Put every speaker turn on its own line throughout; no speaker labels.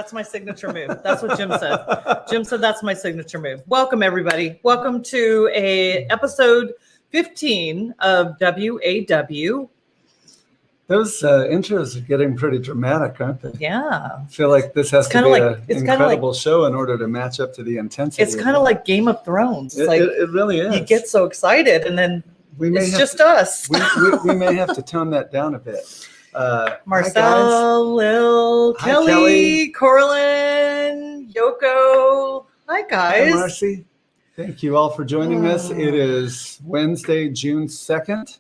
That's my signature move. That's what Jim said. Jim said that's my signature move. Welcome, everybody. Welcome to episode 15 of WAW.
Those intros are getting pretty dramatic, aren't they?
Yeah.
I feel like this has to be an incredible
like,
show in order to match up to the intensity.
It's kind of like Game of Thrones. It's
it really is.
You get so excited, and then it's just us.
We may have to tone that down a bit.
Marcel, Lil, Kelly, Corlin, Yoko. Hi, guys.
Hi, Marcy. Thank you all for joining us. It is Wednesday, June 2nd.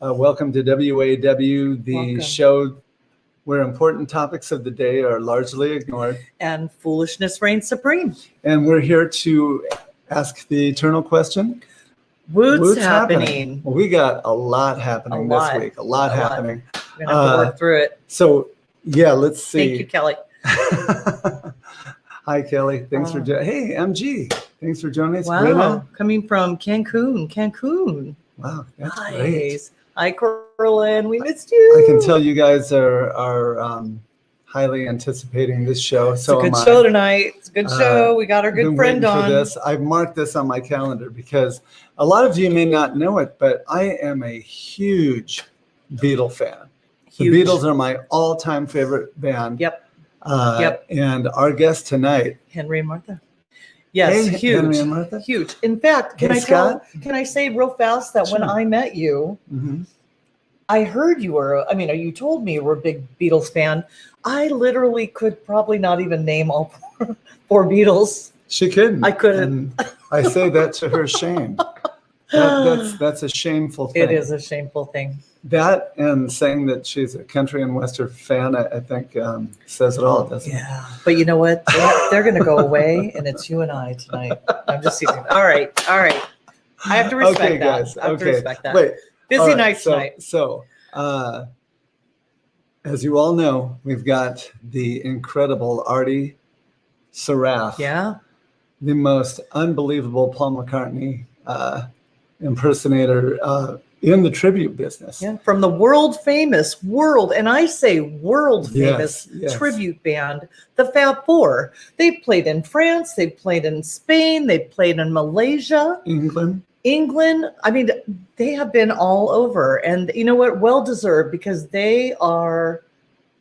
Welcome to WAW, show where important topics of the day are largely ignored.
And foolishness reigns supreme.
And we're here to ask the eternal question.
Woot's happening.
Well, we got a lot happening this week. A lot happening.
We're going to have to work through it.
So, yeah, let's see.
Thank you, Kelly.
Hi, Kelly. Thanks for joining. Hey, MG. Thanks for joining us.
Wow.
Brenda.
Coming from Cancun.
Wow, that's
nice.
Great.
Hi, Corlin. We missed you.
I can tell you guys are highly anticipating this show.
It's a good show tonight. It's a good show. We got our good friend on.
For this. I've marked this on my calendar because a lot of you may not know it, but I am a huge Beatle fan. The Beatles are my all-time favorite band.
Yep.
And our guest tonight,
Henry and Martha. Yes,
hey,
huge.
Henry and Martha.
Huge. In fact, can I say real fast that when I met you, I heard you were, you told me you were a big Beatles fan. I literally could probably not even name all four Beatles.
She couldn't.
I couldn't.
And I say that to her shame. That's a shameful thing.
It is a shameful thing.
That and saying that she's a country and western fan, I think says it all, doesn't it?
Yeah. But you know what? They're going to go away, and it's you and I tonight. I'm just teasing. All right. I have to respect that.
Guys.
I have to respect that.
Wait.
Busy night tonight.
So, as you all know, we've got the incredible Artie Sarraf.
Yeah.
The most unbelievable Paul McCartney impersonator in the tribute business.
Yeah, from the world famous, and I say world famous tribute band, the Fab Four. They played in France, they played in Spain, they played in Malaysia.
England.
They have been all over. And you know what? Well deserved, because they are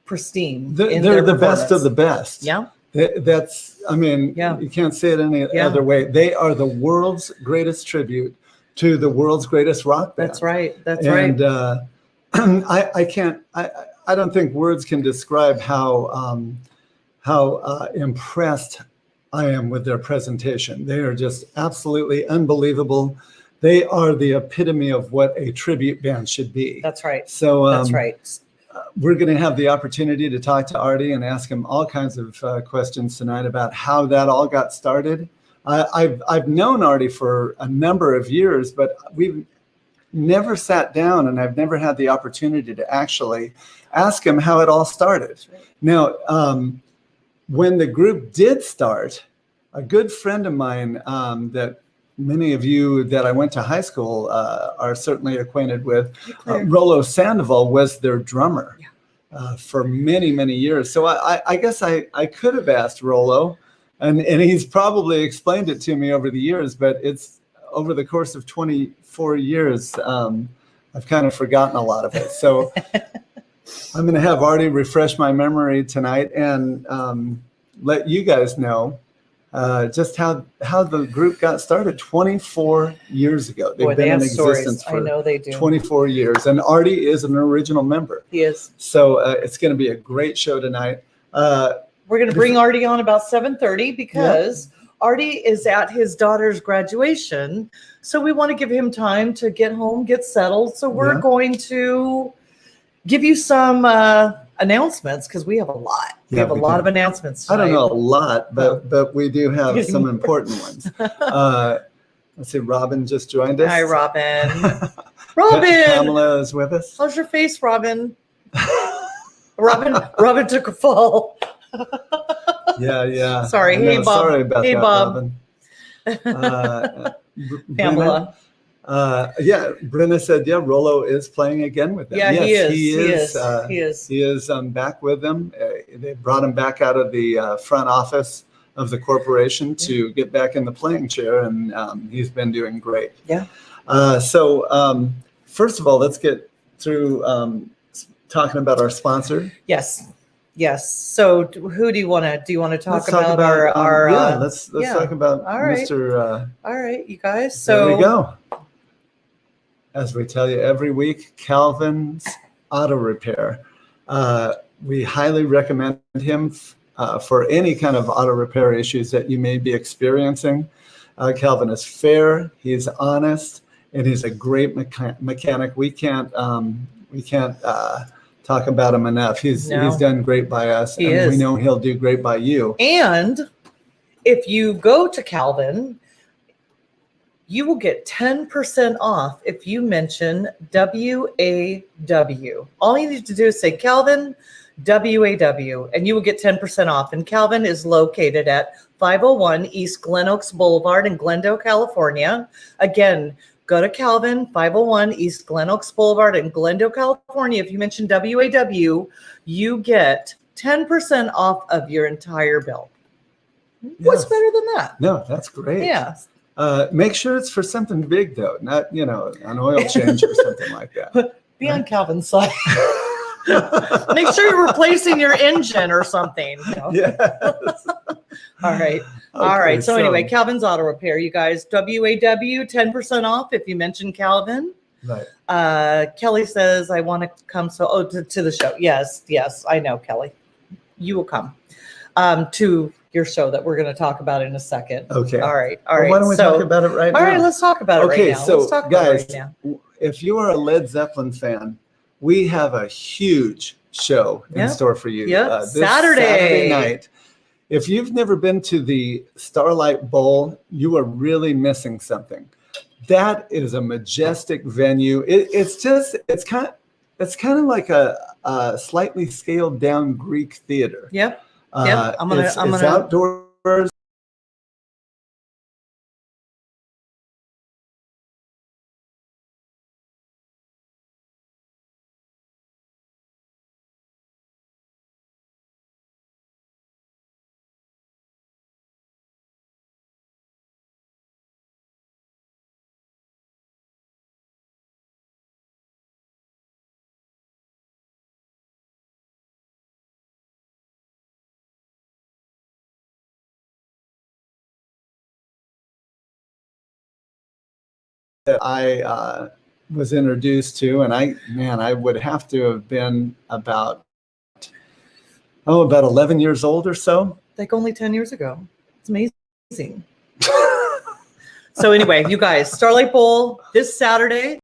pristine.
They're the best of the best.
Yeah.
You can't say it any other way. They are the world's greatest tribute to the world's greatest rock band.
That's right.
And I don't think words can describe how impressed I am with their presentation. They are just absolutely unbelievable. They are the epitome of what a tribute band should be.
That's right.
So
that's right.
We're going to have the opportunity to talk to Artie and ask him all kinds of questions tonight about how that all got started. I've known Artie for a number of years, but we've never sat down, and I've never had the opportunity to actually ask him how it all started. Now, when the group did start, a good friend of mine that many of you that I went to high school are certainly acquainted with, Rollo Sandoval, was their drummer for many, many years. So I guess I could have asked Rollo, and he's probably explained it to me over the years, but it's over the course of 24 years, I've kind of forgotten a lot of it. So I'm going to have Artie refresh my memory tonight and let you guys know just how the group got started 24 years ago. They've been in existence for 24 years. And Artie is an original member.
He is.
So it's going to be a great show tonight.
We're going to bring Artie on about 7:30 because Artie is at his daughter's graduation. So we want to give him time to get home, get settled. So we're going to give you some announcements, because we have a lot. We have a lot of announcements tonight.
I don't know a lot, but we do have some important ones. Let's see, Robin just joined us.
Hi, Robin. Robin!
Pamela is with us.
How's your face, Robin? Robin took a fall.
Yeah.
Sorry. Hey, Bob.
Sorry about that,
Bob.
Robin.
Pamela.
Yeah, Brenna said, yeah, Rollo is playing again with them.
Yeah,
yes,
he is.
He is back with them. They brought him back out of the front office of the corporation to get back in the playing chair, and he's been doing great.
Yeah.
So first of all, let's get through talking about our sponsor.
Yes. So who do you want to talk about?
Let's talk about
all right.
Mr.
All right, you guys. So
there we go. As we tell you every week, Calvin's Auto Repair. We highly recommend him for any kind of auto repair issues that you may be experiencing. Calvin is fair, he's honest, and he's a great mechanic. We can't talk about him enough. He's done great by us, and we know he'll do great by you. And
if you go to Calvin, you will get 10% off if you mention WAW. All you need to do is say Calvin WAW, and you will get 10% off. And Calvin is located at 501 East Glen Oaks Boulevard in Glendale, California. Again, go to Calvin, 501 East Glen Oaks Boulevard in Glendale, California. If you mention WAW, you get 10% off of your entire bill. Yes. What's better than that?
No, that's great.
Yeah.
Make sure it's for something big, though, not, an oil change or something like that.
Be on Calvin's side. Make sure you're replacing your engine or something.
Yes.
All right. All right. So anyway, Calvin's Auto Repair, you guys, WAW, 10% off if you mention Calvin.
Right.
Kelly says, I want to come. To the show. Yes, I know, Kelly. You will come to your show that we're going to talk about in a second.
Okay.
All right.
Well, why don't we talk about it right now?
All right, let's talk about it right now.
So
let's talk
guys,
about it right now.
If you are a Led Zeppelin fan, we have a huge show in store for you.
This
Saturday night. If you've never been to the Starlight Bowl, you are really missing something. That is a majestic venue. It's kind of like a slightly scaled down Greek theater.
Yep. It's
outdoors. That I was introduced to, and I would have to have been about 11 years old or so.
Like only 10 years ago. It's amazing. So anyway, you guys, Starlight Bowl this Saturday.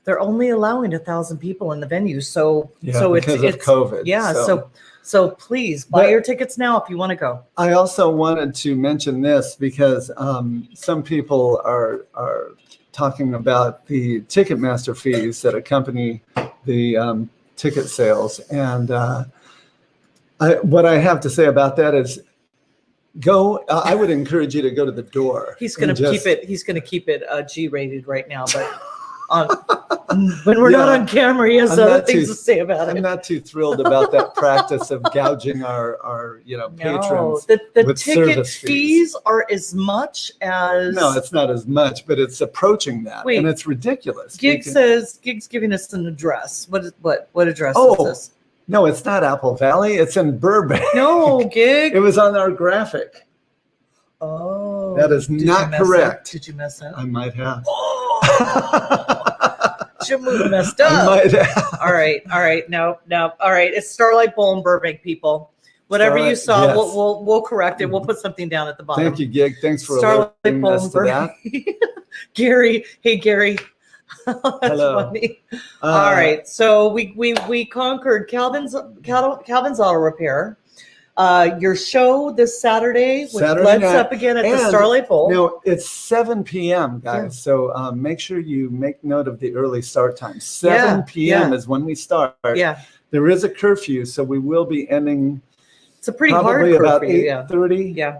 They're only allowing 1,000 people in the venue, so
because
it's
of COVID.
Yeah, so please buy your tickets now if you want to go.
I also wanted to mention this because some people are talking about the Ticketmaster fees that accompany the ticket sales, and what I have to say about that is, I would encourage you to go to the door.
He's going to keep it. He's going to keep it G-rated right now, but. When we're not on camera, he has other things to say about it.
I'm not too thrilled about that practice of gouging our patrons.
The ticket fees are as much as.
No, it's not as much, but it's approaching that, and it's ridiculous.
Gig's giving us an address. What address is this?
No, it's not Apple Valley. It's in Burbank.
No, Gig.
It was on our graphic.
Oh,
that is not correct.
Did you mess up?
I might have.
Your move messed up. All right. No. All right. It's Starlight Bowl in Burbank, people. Whatever you saw, yes. we'll correct it. We'll put something down at the bottom.
Thank you, Gig. Thanks for
Starlight Bowl in Burbank. Gary. Hey, Gary. That's
hello.
Funny. All right. So we conquered Calvin's Auto Repair. Your show this Saturday with
Saturday
Let's
night.
Up Again at the
And,
Starlight Bowl.
No, it's 7 p.m., guys.
Yeah.
So make sure you make note of the early start time. 7 p.m. is when we start.
Yeah.
There is a curfew, so we will be ending
It's a pretty hard
probably
curfew.
about
Yeah.
8:30.
Yeah.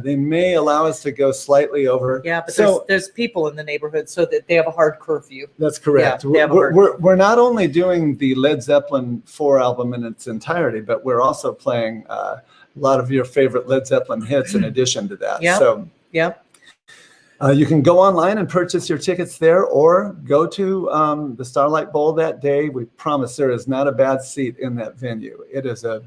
They may allow us to go slightly over.
Yeah, but
so
there's people in the neighborhood, so that they have a hard curfew.
that's correct.
Yeah, they have a hard
We're not only doing the Led Zeppelin 4 album in its entirety, but we're also playing a lot of your favorite Led Zeppelin hits in addition to that.
Yeah.
So
Yeah.
you can go online and purchase your tickets there, or go to the Starlight Bowl that day. We promise there is not a bad seat in that venue. It is a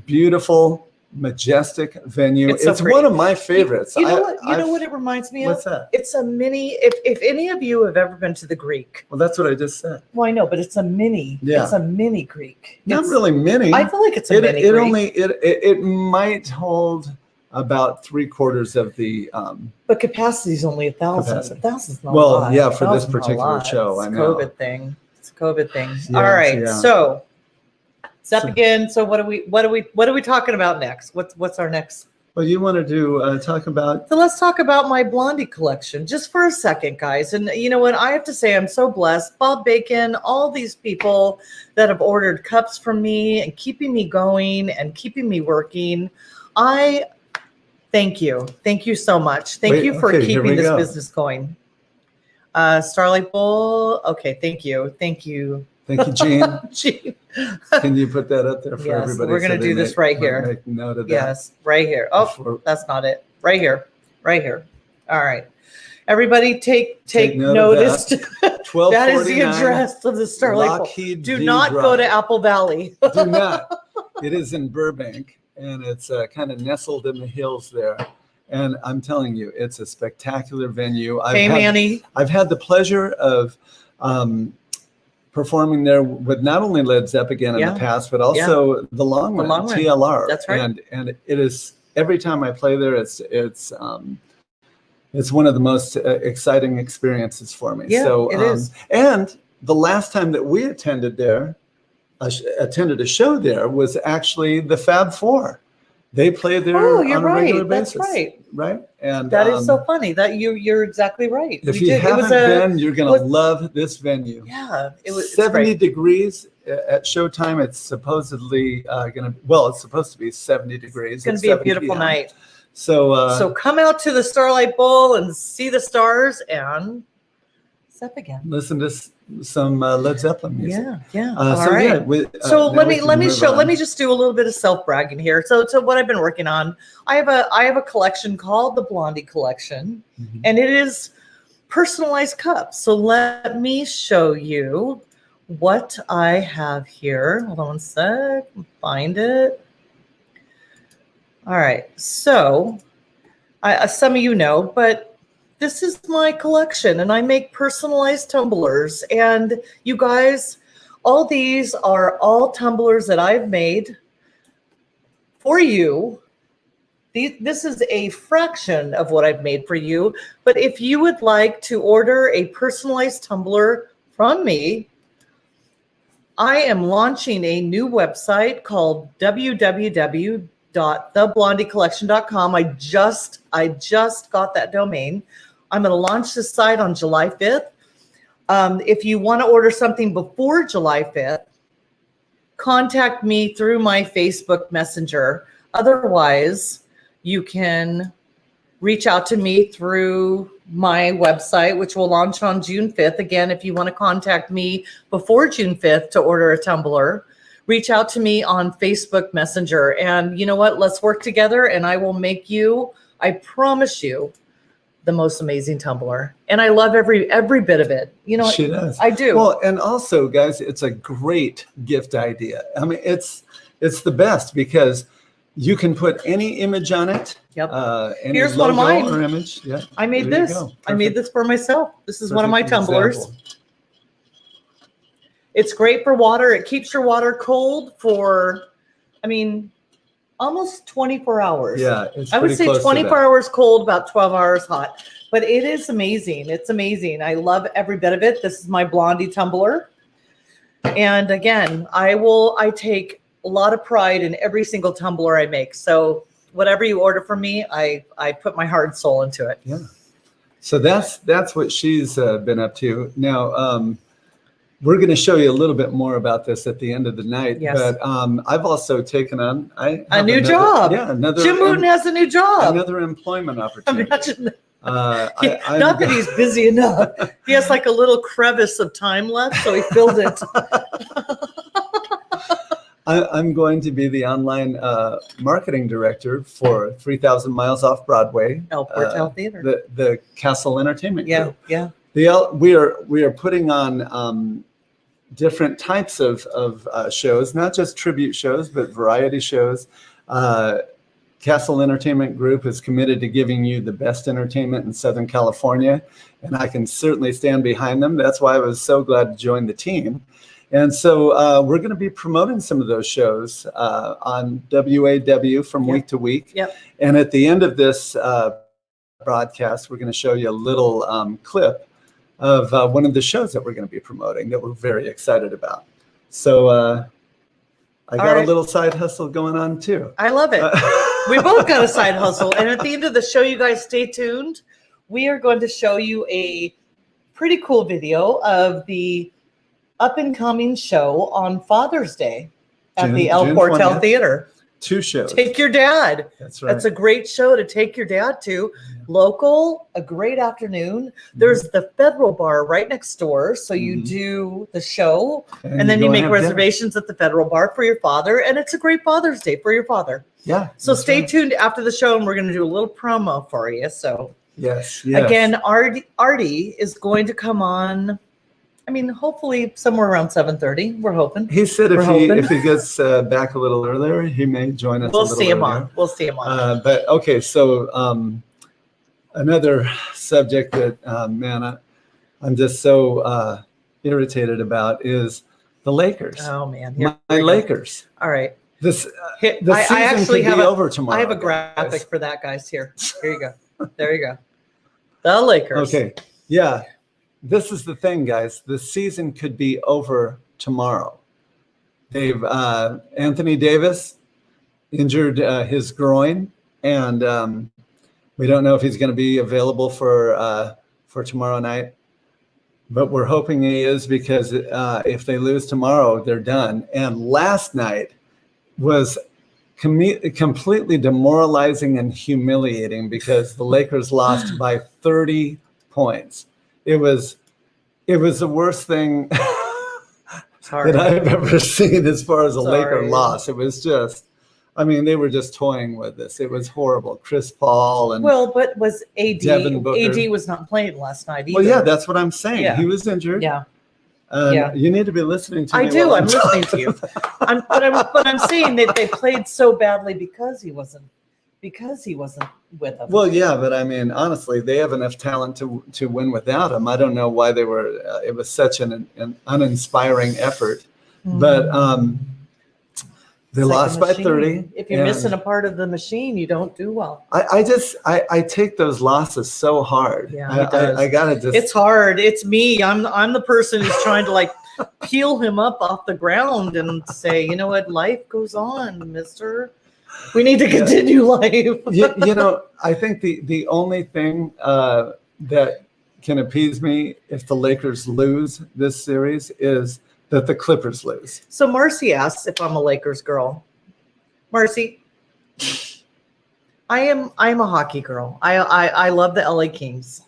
beautiful, majestic venue.
It's so
It's
pretty.
one of my favorites.
You know what it reminds me of?
What's that?
It's a mini. If any of you have ever been to the Greek,
Well, that's what I just said.
well, I know, but it's a mini.
Yeah.
It's a mini Greek.
Not
It's-
really mini.
I feel like it's a mini
It
Greek.
only it might hold about 3/4 of the
But capacity is only 1,000.
Capacity.
1,000's not a
Well,
lot.
yeah, for this
1,000's not a
particular
lot.
show,
It's
I
a
know.
COVID thing. It's a COVID thing.
Yeah,
All right,
yeah.
so it's up
So-
again. So what are we talking about next? What's our next?
well, you want to do talk about
So let's talk about my Blondie collection just for a second, guys. And you know what? I have to say I'm so blessed. Bob Bacon, all these people that have ordered cups from me and keeping me going and keeping me working. I thank you. Thank you so much. Thank
Wait,
you for
okay, here
keeping
we
this
go.
business going. Starlight Bowl. Okay, thank you. Thank you.
Thank you, Jean.
Gee.
Can you put that up there for
Yes,
everybody?
we're gonna
they
do this right here.
Make note of that.
Yes, right here. Oh,
Before-
that's not it. Right here. Right here. All right. Everybody take
note of
notice.
that.
That is the
1249
address of the Starlight Bowl.
Lockheed
Do
View
not go
Drive.
to Apple Valley.
Do not. It is in Burbank, and it's kind of nestled in the hills there. And I'm telling you, it's a spectacular venue.
Hey, Manny.
I've had the pleasure of performing there with not only Led Zeppelin in
Yeah.
the past, but also the Long Run,
Long Run.
TLR.
That's right.
And it is, every time I play there, it's one of the most exciting experiences for me.
Yeah,
So
it is.
And the last time that we attended there, attended a show there, was actually the Fab Four. They play there
Oh, you're
on a regular
right. That's
basis.
right.
Right? And
That is so funny. That you're exactly right.
if
We
you
did. It
haven't
was
been, you're going to
was-
love this venue.
Yeah, it was it's
70
great.
degrees at showtime. It's supposedly it's supposed to be 70 degrees.
It's going
at
to be a
7
beautiful
p.m.
night.
So,
So come out to the Starlight Bowl and see the stars and step again.
listen to some Led Zeppelin music.
Yeah, yeah.
All
All right. So
now
let
we
me
can
let me
move
show.
on.
Let me just do a little bit of self bragging here. So what I've been working on, I have a collection called the Blondie Collection,
Mhm.
and it is personalized cups. So let me show you what I have here. Hold on one sec. Find it. All right. So some of you know, but this is my collection, and I make personalized tumblers. And you guys, all these are all tumblers that I've made for you. This is a fraction of what I've made for you. But if you would like to order a personalized tumbler from me, I am launching a new website called www.theblondiecollection.com. I just got that domain. I'm going to launch this site on July 5th. If you want to order something before July 5th, contact me through my Facebook Messenger. Otherwise, you can reach out to me through my website, which will launch on June 5th. Again, if you want to contact me before June 5th to order a tumbler, reach out to me on Facebook Messenger. And you know what? Let's work together, and I will make you, I promise you, the most amazing tumbler. And I love every bit of it. You know,
She does.
I do.
Well, and also, guys, it's a great gift idea. I mean, it's the best because you can put any image on it.
Yep.
Any
Here's one of
logo
mine.
or image. Yeah.
I made
there you
this.
go.
I made this for myself. This is one of my
Perfect
tumblers.
example.
It's great for water. It keeps your water cold for, almost 24 hours.
Yeah, it's
I would
pretty
say
close to
24
that.
hours cold, about 12 hours hot. But it is amazing. It's amazing. I love every bit of it. This is my Blondie tumbler. And again, I take a lot of pride in every single tumbler I make. So whatever you order from me, I put my heart and soul into it.
Yeah. So that's what she's been up to. Now, we're going to show you a little bit more about this at the end of the night.
Yes.
But I've also taken on
A new job.
Yeah, another.
Jim Wooten has a new job.
Another employment opportunity.
Imagine.
I'm
Not that he's busy enough. He has like a little crevice of time left, so he filled it.
I'm going to be the online marketing director for 3,000 Miles Off Broadway.
El Portal Theater.
The Castle Entertainment Group.
Yeah.
We are putting on different types of shows, not just tribute shows, but variety shows. Castle Entertainment Group is committed to giving you the best entertainment in Southern California, and I can certainly stand behind them. That's why I was so glad to join the team. And so we're going to be promoting some of those shows on WAW from week to week.
Yep.
And at the end of this broadcast, we're going to show you a little clip of one of the shows that we're going to be promoting that we're very excited about. So I got a little side hustle going on too.
I love it. We both got a side hustle. And at the end of the show, you guys stay tuned. We are going to show you a pretty cool video of the up and coming show on Father's Day at the El Portal
20th.
Theater.
2 shows.
Take your dad.
That's right.
That's a great show to take your dad to. Local, a great afternoon. There's the Federal Bar right next door. So you do the show and then you make reservations at the Federal Bar for your father. And it's a great Father's Day for your father.
Yeah.
So stay tuned after the show and we're going to do a little promo for you. So
yes.
again, Artie is going to come on. I mean, hopefully somewhere around 7:30. We're hoping.
He said if he gets back a little earlier, he may join us.
We'll see him on. We'll see him on.
But okay, so another subject that man, I'm just so irritated about is the Lakers.
Oh man,
my Lakers.
All right.
This the
I
season
actually
could
have
be over tomorrow.
I have a graphic
guys.
for that, guys. Here you go. There you go. The Lakers.
Okay. Yeah. This is the thing, guys. The season could be over tomorrow. They've Anthony Davis injured his groin, and we don't know if he's going to be available for tomorrow night. But we're hoping he is, because if they lose tomorrow, they're done. And last night was completely demoralizing and humiliating because the Lakers lost by 30 points. It was the worst thing that I've ever seen as far as a Laker loss. It was just, I mean, they were just toying with this. It was horrible. Chris Paul and
but was AD?
Devin Booker.
AD was not playing last night either.
Well, yeah, that's what I'm saying.
Yeah.
He was injured.
Yeah.
You need to be listening to me.
I do.
while
I'm listening to you. But I'm saying that they played so badly because he wasn't with them.
Well, yeah, but I mean, honestly, they have enough talent to win without him. I don't know why they were. It was such an uninspiring effort, but they lost by 30.
If you're missing a part of the machine, you don't do well.
I take those losses so hard.
Yeah,
I gotta just.
It's hard. It's me. I'm the person who's trying to like peel him up off the ground and say, you know what, life goes on, mister. We need to continue life.
you know, I think the only thing that can appease me if the Lakers lose this series is that the Clippers lose.
So Marcy asks if I'm a Lakers girl. Marcy, I'm a hockey girl. I love the LA Kings.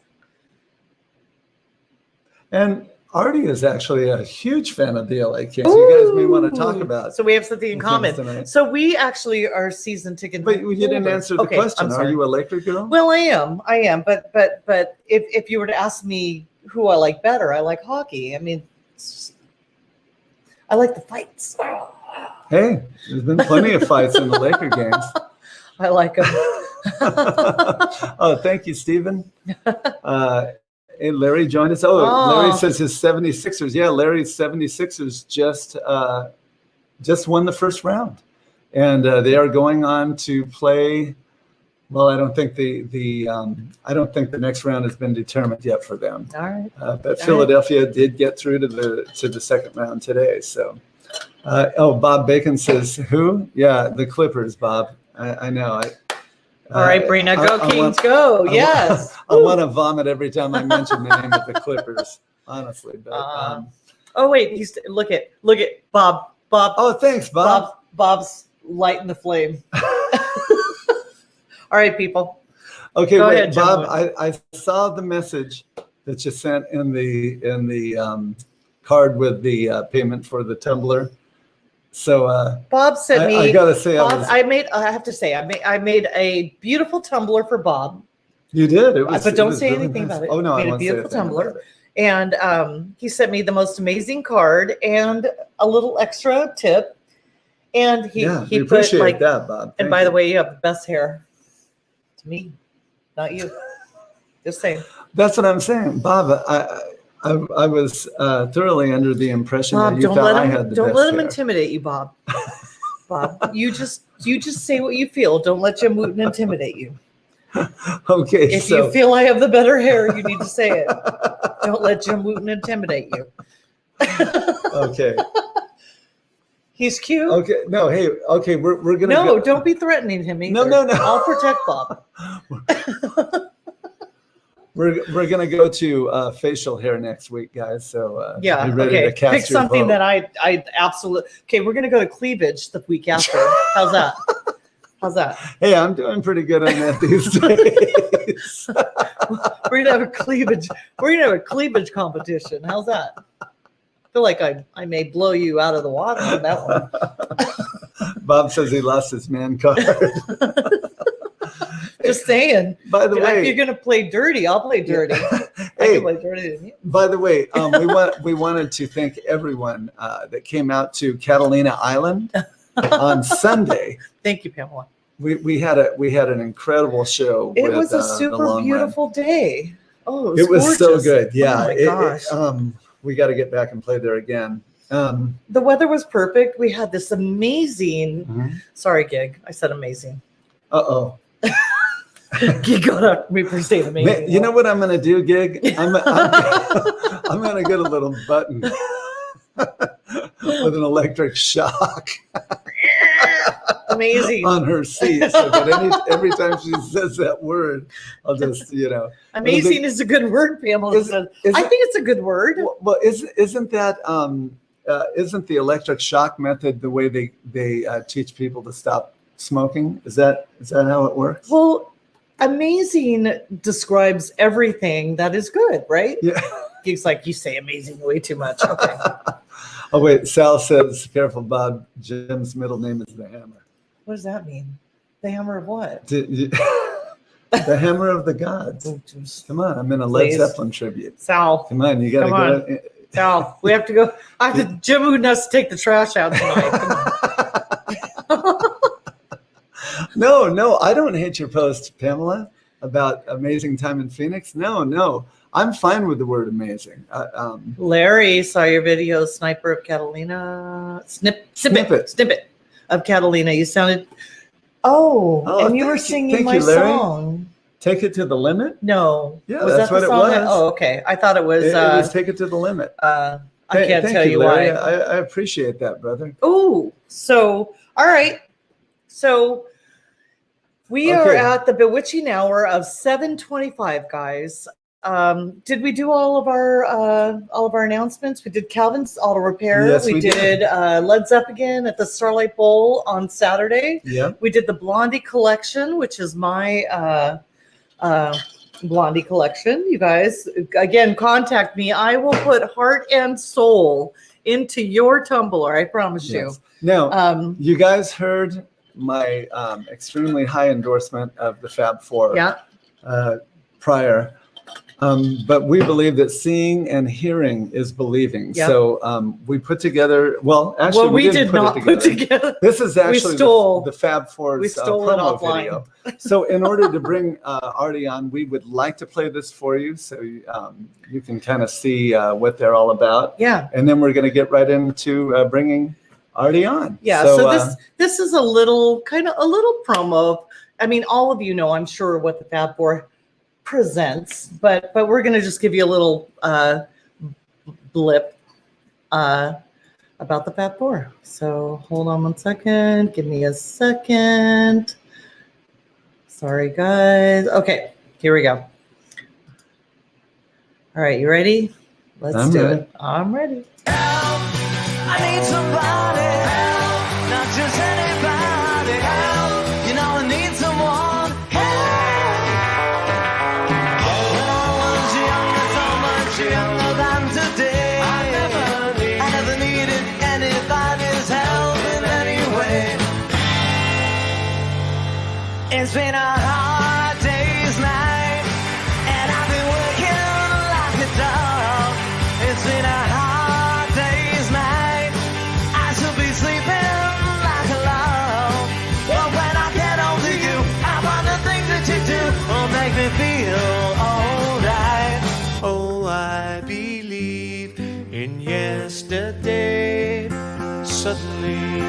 And Artie is actually a huge fan of the LA Kings. Ooh. You guys may want to talk about.
So we have something in common. So we actually are season ticket.
But you didn't answer the question. Are you a Laker girl?
Well, I am. But if you were to ask me who I like better, I like hockey. I mean, I like the fights.
Hey, there's been plenty of fights in the Laker games.
I like them.
Oh, thank you, Stephen. Hey, Larry joined us. Larry says his 76ers. Yeah, Larry's 76ers just won the first round. And they are going on to play. Well, I don't think the next round has been determined yet for them.
All right.
But Philadelphia did get through to the second round today. So Bob Bacon says, who? Yeah, the Clippers, Bob. I know.
All right, Brina, go Kings, go. Yes.
I want to vomit every time I mention the name of the Clippers, honestly. But
oh wait, look at Bob.
Oh, thanks, Bob.
Bob's lighting the flame. All right, people.
Okay,
go
wait,
ahead,
Bob. I saw the message that you sent in the card with the payment for the tumbler. So
Bob sent me.
I gotta say,
Bob, I have to say, I made a beautiful tumbler for Bob.
You did.
But don't say
really
anything
nice.
about it.
Oh no,
I made a beautiful tumbler, and he sent me the most amazing card and a little extra tip. And he
appreciate
put, like,
that, Bob.
And by the way, you have the best hair. To me, not you. Just saying.
That's what I'm saying, Bob. I was thoroughly under the impression
Bob,
that you thought I had the
don't
best
let him
hair.
intimidate you, Bob. Bob, you just say what you feel. Don't let Jim Wooten intimidate you.
Okay.
If you feel I have the better hair, you need to say it. Don't let Jim Wooten intimidate you.
Okay.
He's cute.
Okay. No. Hey. Okay. We're gonna.
No, don't be threatening him either.
No.
I'll protect Bob.
We're gonna go to facial hair next week, guys. So
yeah.
be ready to cast
Pick
your
something
vote.
that I absolutely. Okay, we're gonna go to cleavage the week after. How's that? How's that?
Hey, I'm doing pretty good on that these days.
We're gonna have a cleavage. We're gonna have a cleavage competition. How's that? I feel like I may blow you out of the water on that one.
Bob says he lost his man card.
Just saying.
By the way,
if you're gonna play dirty, I'll play dirty. I can play dirty than you.
By the way, we wanted to thank everyone that came out to Catalina Island on Sunday.
Thank you, Pamela.
We had an incredible show.
It was a super beautiful day. Oh,
it was so
gorgeous.
good. Yeah.
Oh my gosh.
We got to get back and play there again.
The weather was perfect. We had this amazing. Sorry, gig. I said amazing.
Uh-oh.
You gotta saying amazing.
You know what I'm gonna do, Gig? I'm gonna get a little button with an electric shock.
Amazing.
On her seat, so that every time she says that word, I'll just,
Amazing is a good word, Pamela said. I think it's a good word.
Well, isn't that isn't the electric shock method the way they teach people to stop smoking? Is that how it works?
Well, amazing describes everything that is good, right?
Yeah.
He's like, you say amazing way too much. Okay.
Oh wait, Sal says, careful, Bob. Jim's middle name is the Hammer.
What does that mean? The hammer of what?
The hammer of the gods. Come on, I'm in a
Please.
Led Zeppelin tribute.
Sal.
Come on, you got to go.
Sal, we have to go. Jim Wooten has to take the trash out tonight. Come on.
No, I don't hate your post, Pamela, about amazing time in Phoenix. No. I'm fine with the word amazing.
Larry saw your video, Sniper of Catalina. Snippet of Catalina. You sounded. And you were singing my song.
Take It to the Limit?
No.
Yeah, that's what it was.
Okay. I thought it was.
It was Take It to the Limit.
I can't tell you
Larry.
why.
I appreciate that, brother.
Oh, so, all right. So we are at the bewitching hour of 7:25, guys. Did we do all of our announcements? We did Calvin's Auto Repair.
Yes,
we did Led Zeppelin at the Starlight Bowl on Saturday.
Yeah.
We did the Blondie Collection, which is my Blondie Collection. You guys, again, contact me. I will put heart and soul into your tumbler. I promise you.
Now, you guys heard my extremely high endorsement of the Fab Four prior. But we believe that seeing and hearing is believing. Yep. So we put together, we did not put together. This is actually the Fab Four's promo video. So in order to bring Artie on, we would like to play this for you so you can kind of see what they're all about. Yeah. And then we're going to get right into bringing Artie on.
Yeah. So this is a little promo. I mean, all of you know, I'm sure, what the Fab Four presents, but we're going to just give you a little blip of about the Fab Four. So hold on one second. Give me a second. Sorry, guys. Okay, here we go. All right, you ready? Let's do it. I'm ready.
Help! I need somebody. Help! Not just anybody. Help! You know I need someone. Help! When I was younger, so much younger than today, I never needed anybody's help in any way. It's been a hard day's night, and I've been working like a dog. It's been a hard day's night. I should be sleeping like a log. But when I get home to you, I find the things that you do will make me feel alright. Oh, I believe in yesterday. Suddenly,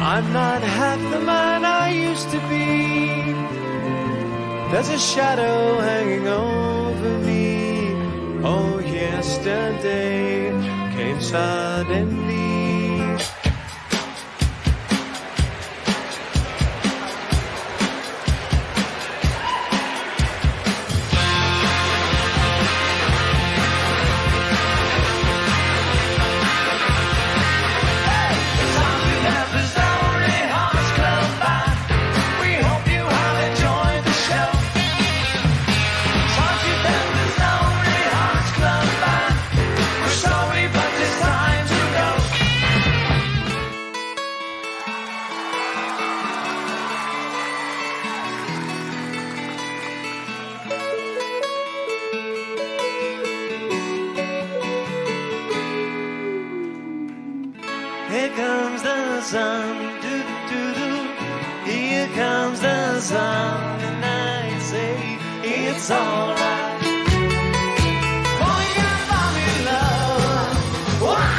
I'm not half the man I used to be. There's a shadow hanging over me. Oh, yesterday came suddenly. Here comes the sun, doo-doo-doo-doo. Here comes the sun, and I say it's alright. Oh, you gotta find me love. Wow.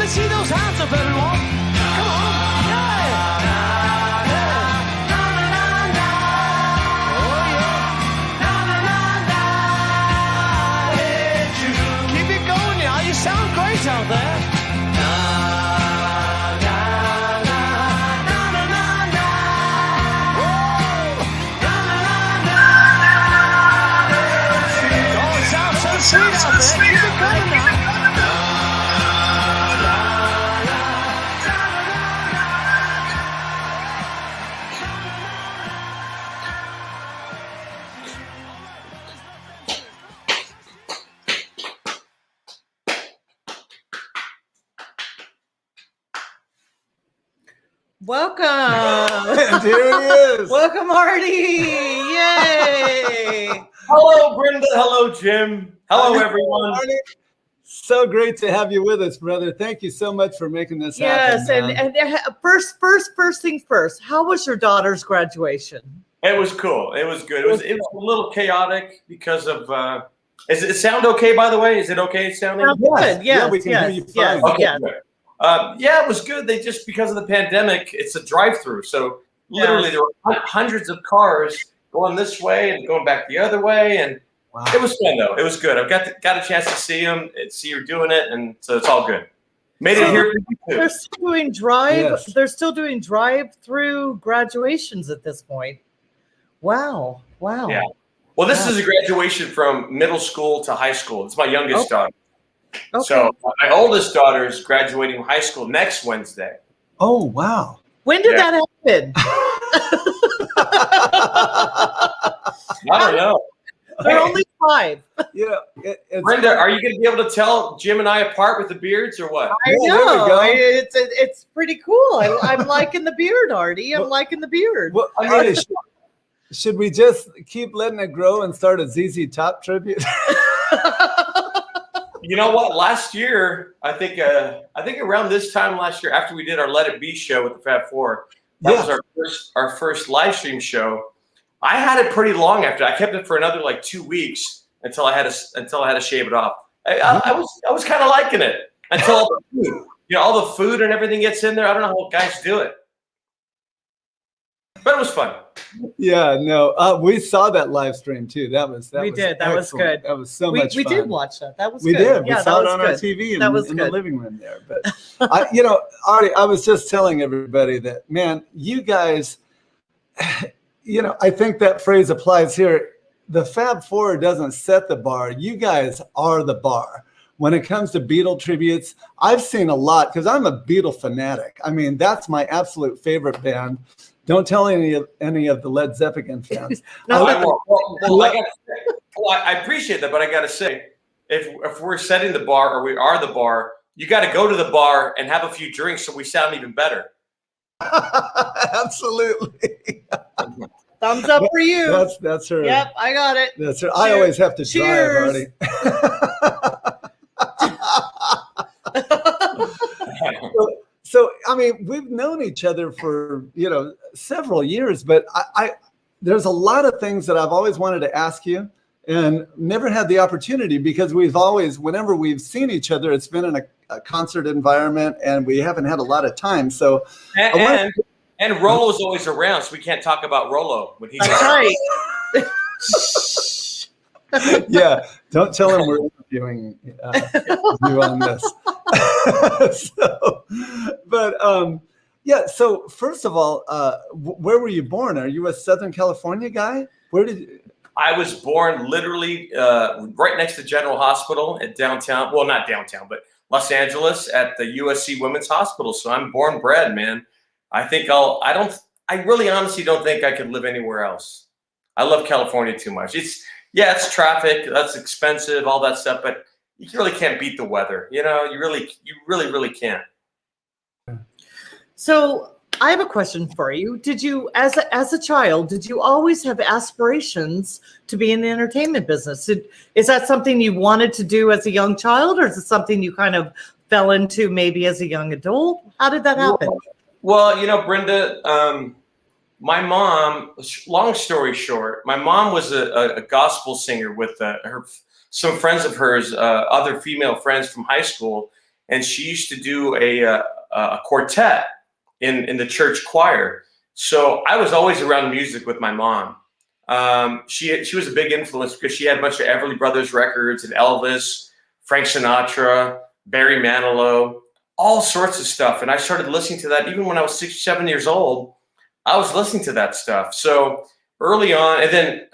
See those hands up, everyone. Come on. Yeah. Oh, yeah. Keep it going, y'all. You sound great out there. Oh, it sounds so sweet out there. Keep it going now.
Welcome.
And here he is.
Welcome, Artie. Yay.
Hello, Brenda. Hello, Jim. Hello, everyone.
Artie, so great to have you with us, brother. Thank you so much for making this
Yes,
happen.
and first things first. How was your daughter's graduation?
It was cool. It was good. It was a little chaotic because of. Is it sound okay? By the way, is it okay sounding?
Good.
Yeah, we can hear you fine.
Okay,
yes.
good. Yeah, it was good. They just because of the pandemic, it's a drive-through. So literally, there were hundreds of cars going this way and going back the other way, and it was fun though. It was good. I've got a chance to see them, see her doing it, and so it's all good. Made it here.
They're still doing drive.
Yes.
They're still doing drive-through graduations at this point. Wow.
Yeah. Well, this is a graduation from middle school to high school. It's my youngest daughter.
Okay.
So my oldest daughter is graduating high school next Wednesday.
Oh, wow.
When did that happen?
I don't know.
They're only 5.
It's
Brenda, are you going to be able to tell Jim and I apart with the beards or what?
I
Yeah, there we
know.
go.
It's pretty cool. I'm liking the beard, Artie. I'm liking the beard.
Well, Artie, should we just keep letting it grow and start a ZZ Top tribute?
You know what? Last year, I think around this time last year, after we did our Let It Be show with the Fab Four, that was our first live stream show. I had it pretty long after. I kept it for another like 2 weeks until I had to shave it off. I was kind of liking it until all the food, all the food and everything gets in there. I don't know how guys do it, but it was fun.
Yeah, no, we saw that live stream too. That was
We did. That was
excellent.
good.
That was so much fun.
We did watch that. That was
We
good.
did. We
Yeah,
saw
that
it
was
on our
good.
TV in,
That was
in the
good.
living room there. But Artie, I was just telling everybody that, man, you guys, I think that phrase applies here. The Fab Four doesn't set the bar. You guys are the bar. When it comes to Beatle tributes, I've seen a lot because I'm a Beatle fanatic. I mean, that's my absolute favorite band. Don't tell any of the Led Zeppelin fans.
I appreciate that, but I got to say, if we're setting the bar or we are the bar, you got to go to the bar and have a few drinks so we sound even better.
Absolutely.
Thumbs up for you.
That's her.
Yep, I got it.
That's her. I always have to drive, Artie. So, I mean, we've known each other for, several years, but there's a lot of things that I've always wanted to ask you and never had the opportunity because whenever we've seen each other, it's been in a concert environment and we haven't had a lot of time. So,
and Rolo's always around, so we can't talk about Rolo when he's
That's right.
Yeah, don't tell him we're interviewing you on this. So first of all, where were you born? Are you a Southern California guy?
I was born literally right next to General Hospital at downtown. Well, not downtown, but Los Angeles at the USC Women's Hospital. So I'm born and bred, man. I really honestly don't think I could live anywhere else. I love California too much. It's traffic, that's expensive, all that stuff, but you really can't beat the weather. You really can't.
So I have a question for you. Did you, as a child, did you always have aspirations to be in the entertainment business? Is that something you wanted to do as a young child, or is it something you kind of fell into maybe as a young adult? How did that happen?
Well, Brenda, my mom, long story short, my mom was a gospel singer with some friends of hers, other female friends from high school, and she used to do a quartet in the church choir. So I was always around music with my mom. She was a big influence because she had a bunch of Everly Brothers records and Elvis, Frank Sinatra, Barry Manilow, all sorts of stuff. And I started listening to that even when I was 6 or 7 years old. I was listening to that stuff. So early on, and then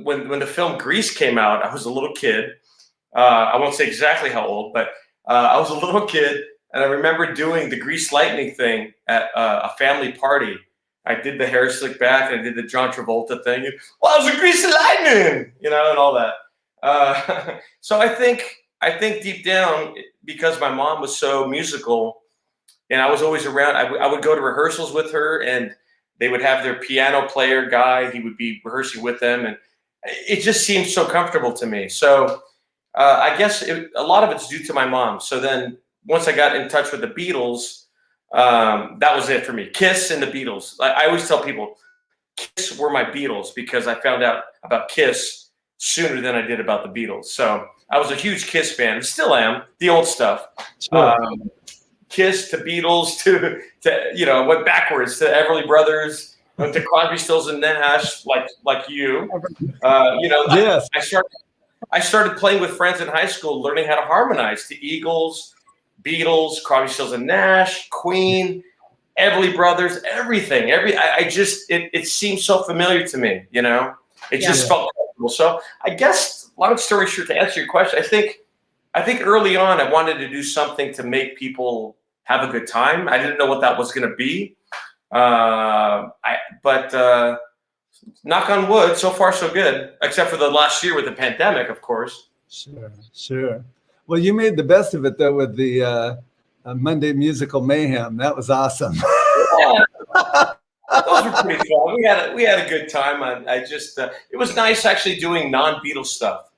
when the film Grease came out, I was a little kid. I won't say exactly how old, but I was a little kid, and I remember doing the Grease Lightning thing at a family party. I did the hair slick back, and I did the John Travolta thing. Well, I was a Grease Lightning, and all that. So I think deep down, because my mom was so musical, and I was always around, I would go to rehearsals with her, and they would have their piano player guy. He would be rehearsing with them, and it just seemed so comfortable to me. So I guess a lot of it's due to my mom. So then once I got in touch with the Beatles, that was it for me. Kiss and the Beatles. I always tell people, Kiss were my Beatles because I found out about Kiss sooner than I did about the Beatles. So I was a huge Kiss fan. Still am. The old stuff.
Sure.
Kiss to Beatles to went backwards to Everly Brothers, went to Crosby, Stills and Nash, like you.
Yes.
I started playing with friends in high school, learning how to harmonize to Eagles, Beatles, Crosby, Stills and Nash, Queen, Everly Brothers, everything. It seemed so familiar to me. It just felt comfortable. So I guess, long story short, to answer your question, I think early on I wanted to do something to make people have a good time. I didn't know what that was going to be. But knock on wood, so far so good, except for the last year with the pandemic, of course.
Sure. Well, you made the best of it though with the Monday Musical Mayhem. That was awesome.
Yeah. Those were pretty fun. We had a good time. It was nice actually doing non-Beatles stuff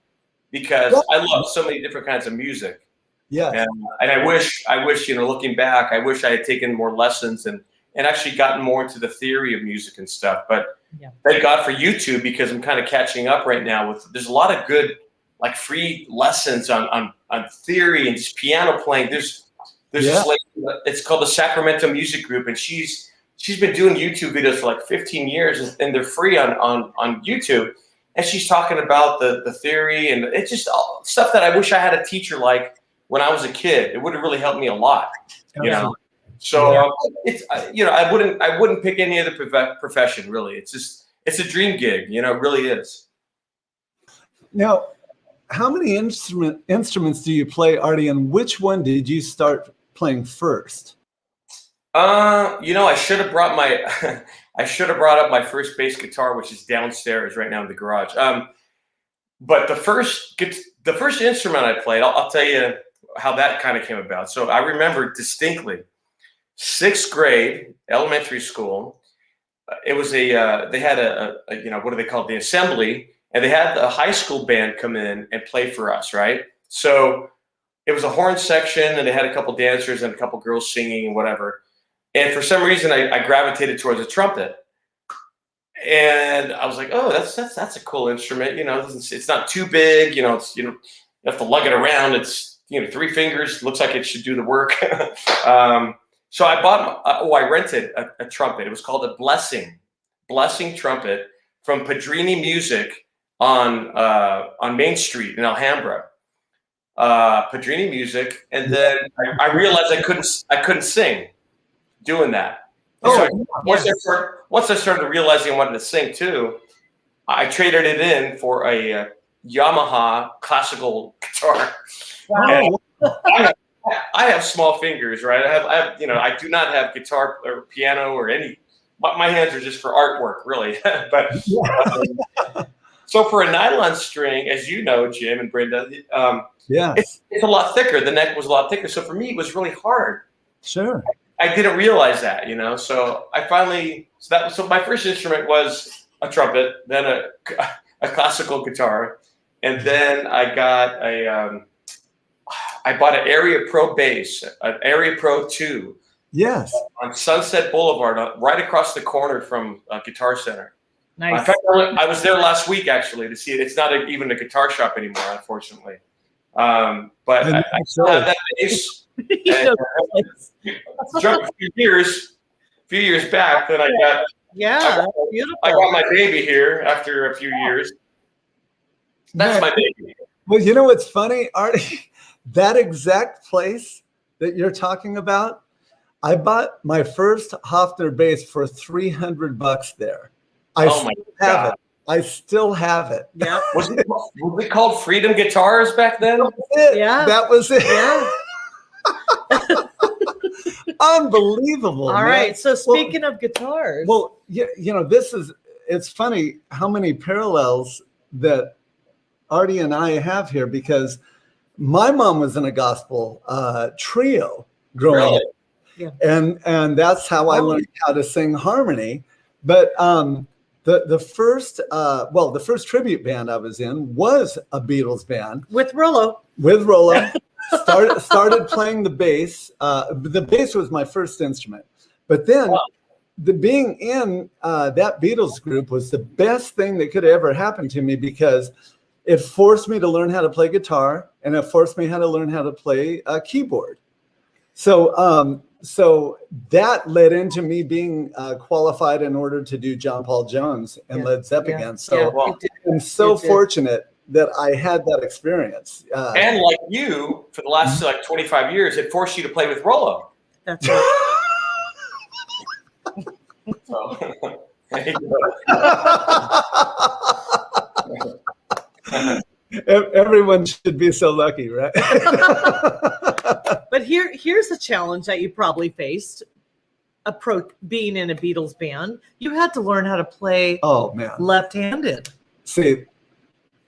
because I love so many different kinds of music.
Yeah.
And I wish, looking back, I wish I had taken more lessons and actually gotten more into the theory of music and stuff. But thank God for YouTube because I'm kind of catching up right now there's a lot of good like free lessons on theory and just piano playing. There's this lady, it's called the Sacramento Music Group, and she's been doing YouTube videos for like 15 years, and they're free on YouTube. And she's talking about the theory, and it's just all stuff that I wish I had a teacher like when I was a kid. It would have really helped me a lot, you know. So it's I wouldn't pick any other profession really. It's a dream gig, it really is.
Now, how many instruments do you play, Artie, and which one did you start playing first?
I should have brought up my first bass guitar, which is downstairs right now in the garage. But the first instrument I played, I'll tell you how that kind of came about. So I remember distinctly, 6th grade, elementary school. It was they had a what do they call it? The assembly, and they had the high school band come in and play for us, right? So it was a horn section, and they had a couple dancers and a couple girls singing and whatever. And for some reason, I gravitated towards a trumpet, and I was like, "Oh, that's a cool instrument." It's not too big. You have to lug it around. It's 3 fingers. Looks like it should do the work. So I rented a trumpet. It was called a Blessing trumpet from Padrini Music on Main Street in Alhambra. Padrini Music, and then I realized I couldn't sing doing that. Once I started realizing I wanted to sing too, I traded it in for a Yamaha classical guitar.
Wow.
I have small fingers, right? I do not have guitar or piano or any. My hands are just for artwork, really. But so for a nylon string, as you know, Jim and Brenda, it's a lot thicker. The neck was a lot thicker, so for me, it was really hard.
Sure.
I didn't realize that, So I finally so my first instrument was a trumpet, then a classical guitar, and then I got I bought an Area Pro bass, an Area Pro 2.
Yes.
On Sunset Boulevard, right across the corner from Guitar Center.
Nice.
In fact, I was there last week actually to see it. It's not even a guitar shop anymore, unfortunately. But I still have that bass. Jumped a few years back, then I got
beautiful.
I got my baby here after a few years. That's my baby.
Well, you know what's funny, Artie? That exact place that you're talking about, I bought my first Hofner bass for $300 there. I still have it.
Yeah. Was it called Freedom Guitars back then?
That was it.
Yeah.
Unbelievable.
All right. So speaking of guitars.
Well, it's funny how many parallels that Artie and I have here, because my mom was in a gospel trio growing up.
Yeah.
And that's how I learned how to sing harmony. But the first tribute band I was in was a Beatles band.
With Rollo.
Started playing the bass. The bass was my first instrument. But then being in that Beatles group was the best thing that could ever happen to me, because it forced me to learn how to play guitar, and it forced me how to learn how to play a keyboard. So that led into me being qualified in order to do John Paul Jones and Led Zeppelin again. So I'm so fortunate that I had that experience.
And like you, for the last 25 years, it forced you to play with Rollo.
That's right.
So, there you go.
Everyone should be so lucky, right?
But here's a challenge that you probably faced. approach being in a Beatles band, you had to learn how to play left-handed.
See,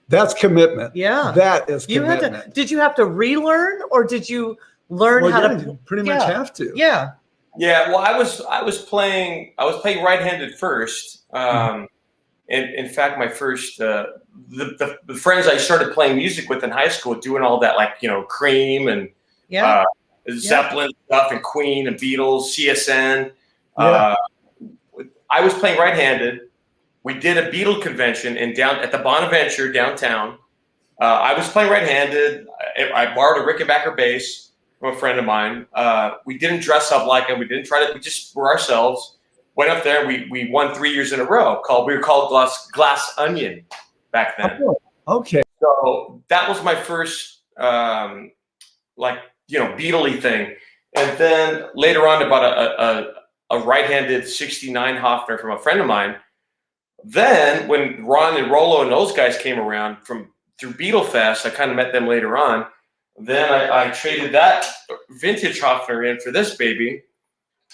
that's commitment.
Yeah.
That is commitment.
Did you have to relearn, or did you learn how to
pretty much have to?
Yeah.
Yeah, well, I was playing right-handed first. In fact, my first the friends I started playing music with in high school, doing all that, like, you know, Cream and Zeppelin stuff and Queen and Beatles, CSN. I was playing right-handed. We did a Beatle convention at the Bonaventure downtown. I was playing right-handed. I borrowed a Rickenbacker bass from a friend of mine. We didn't dress up like him. We didn't try to. We just were ourselves. Went up there. We won 3 years in a row. We were called Glass Onion back then.
Oh, okay.
So that was my first, like, you know, Beatle-y thing. And then later on, about a right-handed 69 Hofner from a friend of mine. Then when Ron and Rollo and those guys came around through Beatle Fest, I kind of met them later on. Then I traded that vintage Hofner in for this baby,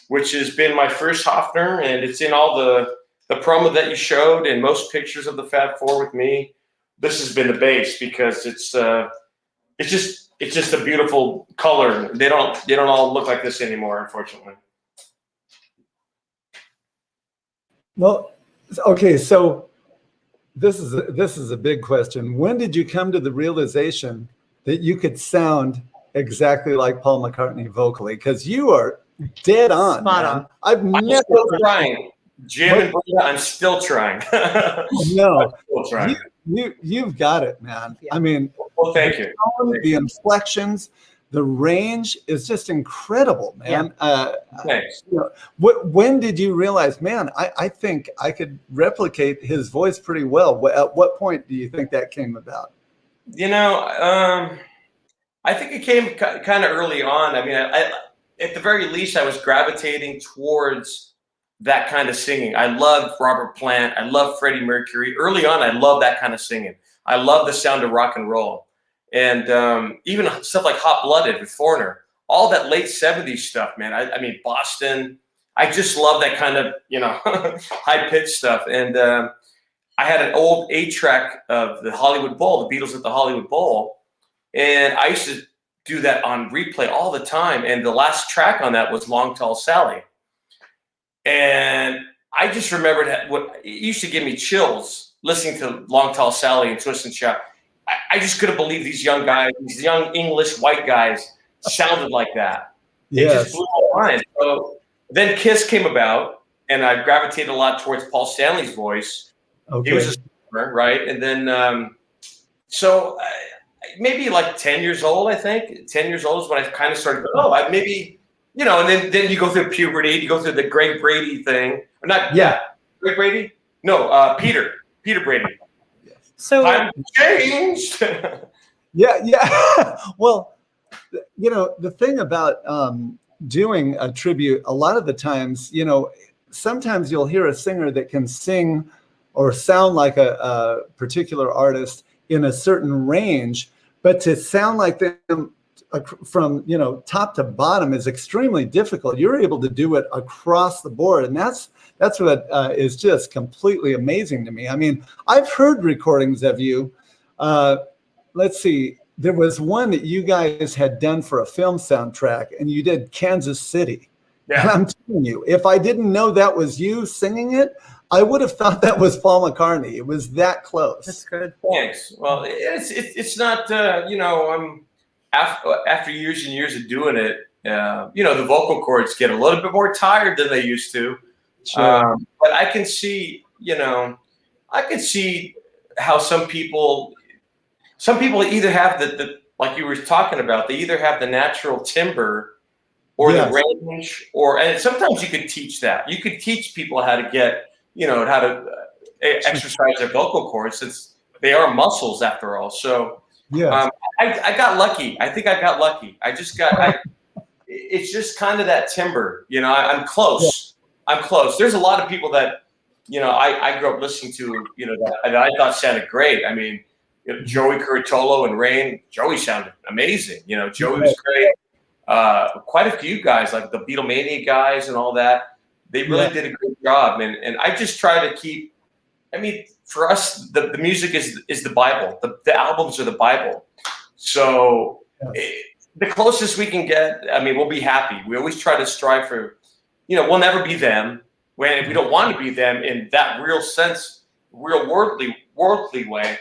which has been my first Hofner, and it's in all the promo that you showed and most pictures of the Fab Four with me. This has been the bass because it's just a beautiful color. They don't all look like this anymore, unfortunately.
Well, okay, so this is a big question. When did you come to the realization that you could sound exactly like Paul McCartney vocally? Because you are dead on.
Spot on.
I'm never
still trying. Jim and Brenda, I'm still trying.
No,
I'm still trying.
You've got it, man.
Yeah.
I mean,
well, thank you.
The inflections, the range is just incredible, man.
Thanks.
You know, when did you realize, man, I think I could replicate his voice pretty well? At what point do you think that came about?
You know, I think it came kind of early on. I mean, I at the very least, I was gravitating towards that kind of singing. I loved Robert Plant. I loved Freddie Mercury. Early on, I loved that kind of singing. I loved the sound of rock and roll. And even stuff like Hot Blooded with Foreigner, all that late 70s stuff, man. I mean, Boston. I just love that kind of, you know, high-pitched stuff. And I had an old 8-track of the Hollywood Bowl, the Beatles at the Hollywood Bowl. And I used to do that on replay all the time. And the last track on that was Long Tall Sally. And I just remembered it used to give me chills listening to Long Tall Sally and Twist and Shout. I just couldn't believe these young guys, these young English white guys sounded like that. It just blew my mind. So then Kiss came about, and I gravitated a lot towards Paul Stanley's voice.
Okay.
He was a singer, right? And then, so maybe like 10 years old, I think. 10 years old is when I kind of started going, I maybe, you know, and then you go through puberty, you go through the Greg Brady thing. Or not, Greg Brady? No, Peter Brady.
So
time changed.
Yeah. Well, you know, the thing about doing a tribute, a lot of the times, you know, sometimes you'll hear a singer that can sing or sound like a particular artist in a certain range, but to sound like them from, you know, top to bottom is extremely difficult. You're able to do it across the board, and that's what is just completely amazing to me. I mean, I've heard recordings of you. Let's see, there was one that you guys had done for a film soundtrack, and you did Kansas City. Yeah. And I'm telling you, if I didn't know that was you singing it, I would have thought that was Paul McCartney. It was that close.
That's good.
Thanks. Well, it's not, you know, after years and years of doing it, you know, the vocal cords get a little bit more tired than they used to.
Sure.
But I can see, you know, how some people either have the like you were talking about, they either have the natural timbre or the range, and sometimes you could teach that. You could teach people how to get, you know, how to exercise their vocal cords, since they are muscles after all. So I got lucky. I think I got lucky. It's just kind of that timbre, you know. I'm close. I'm close. There's a lot of people that, you know, I grew up listening to, you know, that I thought sounded great. I mean, you know, Joey Curtolo and Rain. Joey sounded amazing. You know, Joey was great. Quite a few guys, like the Beatlemania guys and all that. They really did a great job. And I just try to keep, I mean, for us, the music is the Bible. The albums are the Bible. So the closest we can get, I mean, we'll be happy. We always try to strive for, we'll never be them. When we don't want to be them in that real sense, real worldly way.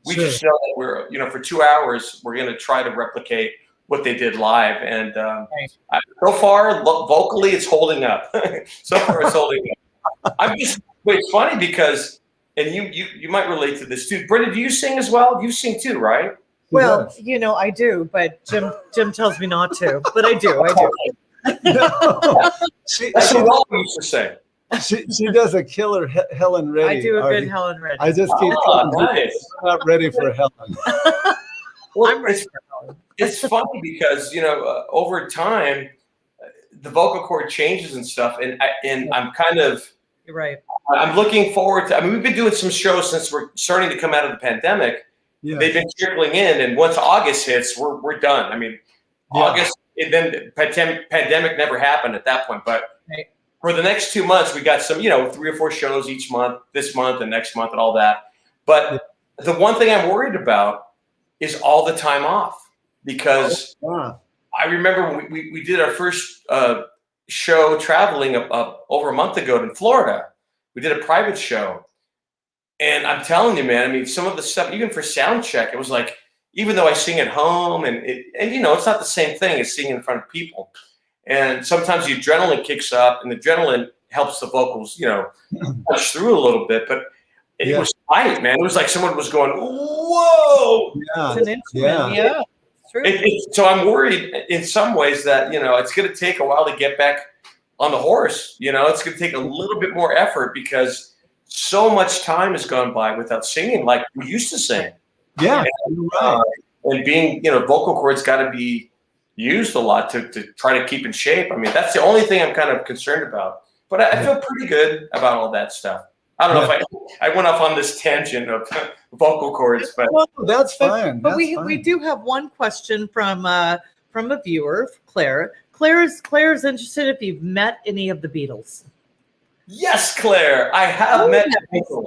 We just know that we're, for 2 hours, we're going to try to replicate what they did live. And so far, vocally, it's holding up. So far, it's holding up. But it's funny because, and you might relate to this too. Brenda, do you sing as well? You sing too, right?
Well, I do, but Jim tells me not to. But I do.
That's what Rob used to say.
She does a killer Helen Reddy.
I do a good Helen Reddy.
I just keep
nice.
I'm not ready for Helen.
Well, it's funny because over time the vocal cord changes and stuff, and I'm kind of
You're right.
I'm looking forward to. I mean, we've been doing some shows since we're starting to come out of the pandemic. Yeah. They've been trickling in, and once August hits, we're done. I mean, August, and then the pandemic never happened at that point, but. For the next 2 months, we got some, 3 or 4 shows each month, this month and next month and all that. But the one thing I'm worried about is all the time off, because I remember when we did our first show traveling over a month ago in Florida. We did a private show. And I'm telling you, man, I mean, some of the stuff, even for sound check, it was like, even though I sing at home and it's not the same thing as singing in front of people. And sometimes the adrenaline kicks up, and the adrenaline helps the vocals, push through a little bit. But it was tight, man. It was like someone was going, "Whoa!"
Yeah, it's an instrument. Yeah. True.
So I'm worried in some ways that it's going to take a while to get back on the horse. It's going to take a little bit more effort because so much time has gone by without singing like we used to sing.
Yeah,
and being vocal cords got to be used a lot to try to keep in shape. I mean, that's the only thing I'm kind of concerned about. But I feel pretty good about all that stuff. I don't know if I went off on this tangent of vocal cords, but
that's fine.
But we do have one question from a viewer, Claire. Claire's interested if you've met any of the Beatles.
Yes, Claire, I have met the Beatles.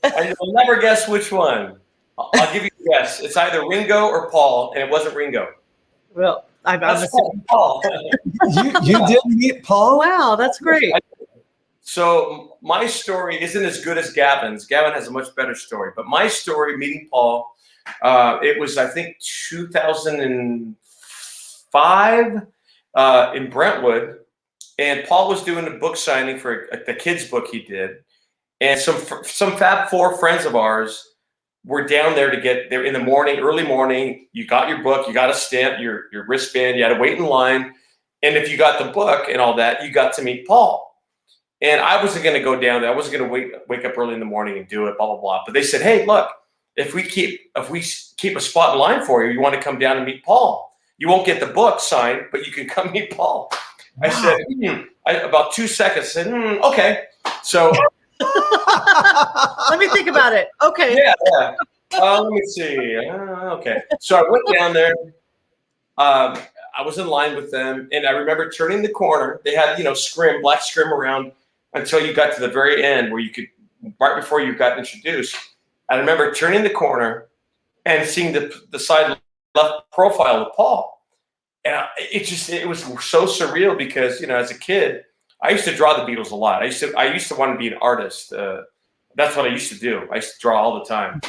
I will never guess which one. I'll give you a guess. It's either Ringo or Paul, and it wasn't Ringo.
Well, I'm
Paul.
You did meet Paul?
Wow, that's great.
So my story isn't as good as Gavin's. Gavin has a much better story. But my story, meeting Paul, it was, I think, 2005 in Brentwood. And Paul was doing a book signing for the kids' book he did. And some Fab Four friends of ours were down there to get there in the morning, early morning. You got your book, you got a stamp, your wristband, you had to wait in line. And if you got the book and all that, you got to meet Paul. And I wasn't going to go down there. I wasn't going to wake up early in the morning and do it, blah, blah, blah. But they said, hey, look, if we keep a spot in line for you, you want to come down and meet Paul. You won't get the book signed, but you can come meet Paul. Wow. I said, about 2 seconds, I said, okay. So
let me think about it. Okay.
Yeah. Let me see. Okay. So I went down there. I was in line with them, and I remember turning the corner. They had, black scrim around until you got to the very end where you could, right before you got introduced. I remember turning the corner and seeing the side left profile of Paul. And it was so surreal because, as a kid, I used to draw the Beatles a lot. I used to want to be an artist. That's what I used to do. I used to draw all the time.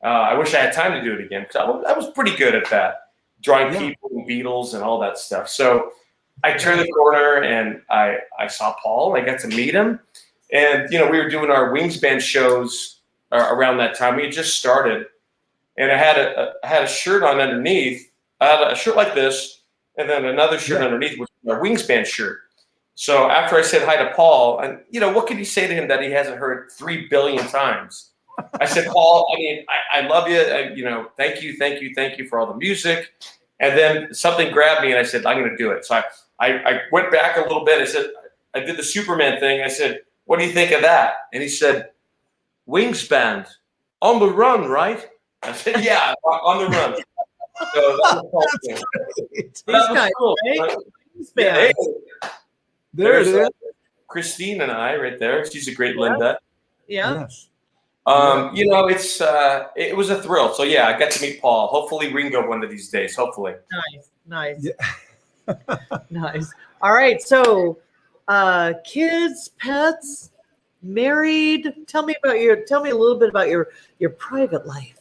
I wish I had time to do it again because I was pretty good at that, drawing people and Beatles and all that stuff. So I turned the corner and I saw Paul. I got to meet him. And, we were doing our Wings Band shows around that time. We had just started. And I had a shirt on underneath. I had a shirt like this and then another shirt underneath, which was our Wings Band shirt. So after I said hi to Paul, and what could he say to him that he hasn't heard 3 billion times? I said, Paul, I love you. Thank you for all the music. And then something grabbed me, and I said, I'm going to do it. So I went back a little bit. I said, I did the Superman thing. I said, what do you think of that? And he said, Wings Band, on the run, right? I said, yeah, on the run. So that was cool.
Right?
Yeah,
There it is.
Christine and I right there. She's a great Linda.
Yeah.
Yes.
You know, it was a thrill. So yeah, I got to meet Paul. Hopefully Ringo one of these days. Hopefully.
Nice.
Yeah.
Nice. All right. So, kids, pets, married. Tell me a little bit about your private life.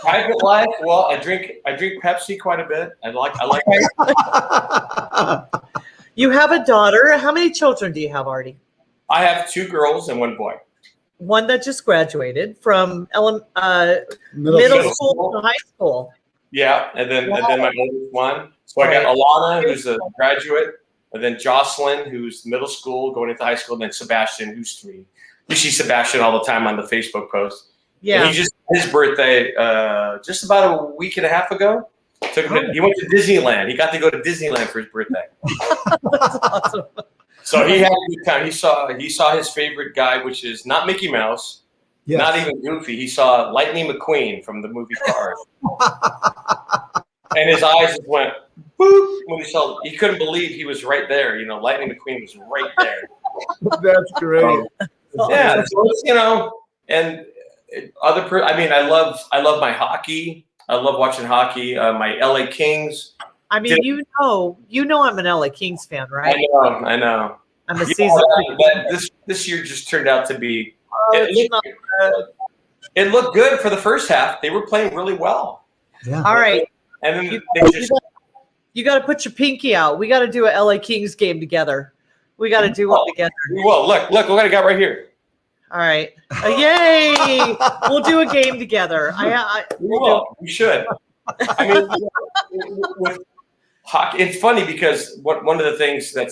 Private life. Well, I drink Pepsi quite a bit. I like.
You have a daughter. How many children do you have, Artie?
I have 2 girls and 1 boy.
One that just graduated from middle school to high school.
Yeah, and then my oldest one. So I got Alana, who's a graduate, and then Jocelyn, who's middle school going into high school, and then Sebastian, who's 3. You see Sebastian all the time on the Facebook post.
Yeah.
And his birthday just about a week and a half ago. He went to Disneyland. He got to go to Disneyland for his birthday.
That's awesome.
So he had a good time. He saw his favorite guy, which is not Mickey Mouse, not even Goofy. He saw Lightning McQueen from the movie Cars. And his eyes just went boop when he couldn't believe he was right there. You know, Lightning McQueen was right there.
That's great.
Yeah, so it's, you know, and I love my hockey. I love watching hockey. My LA Kings.
I mean, you know, I'm an LA Kings fan, right?
I know.
I'm a season.
This year just turned out to be. It looked good for the first half. They were playing really well.
Yeah.
All right.
And then
you got to put your pinky out. We got to do a LA Kings game together. We got to do one together.
Well, look what I got right here.
All right. Yay! We'll do a game together.
We should. I mean, with hockey, it's funny because one of the things that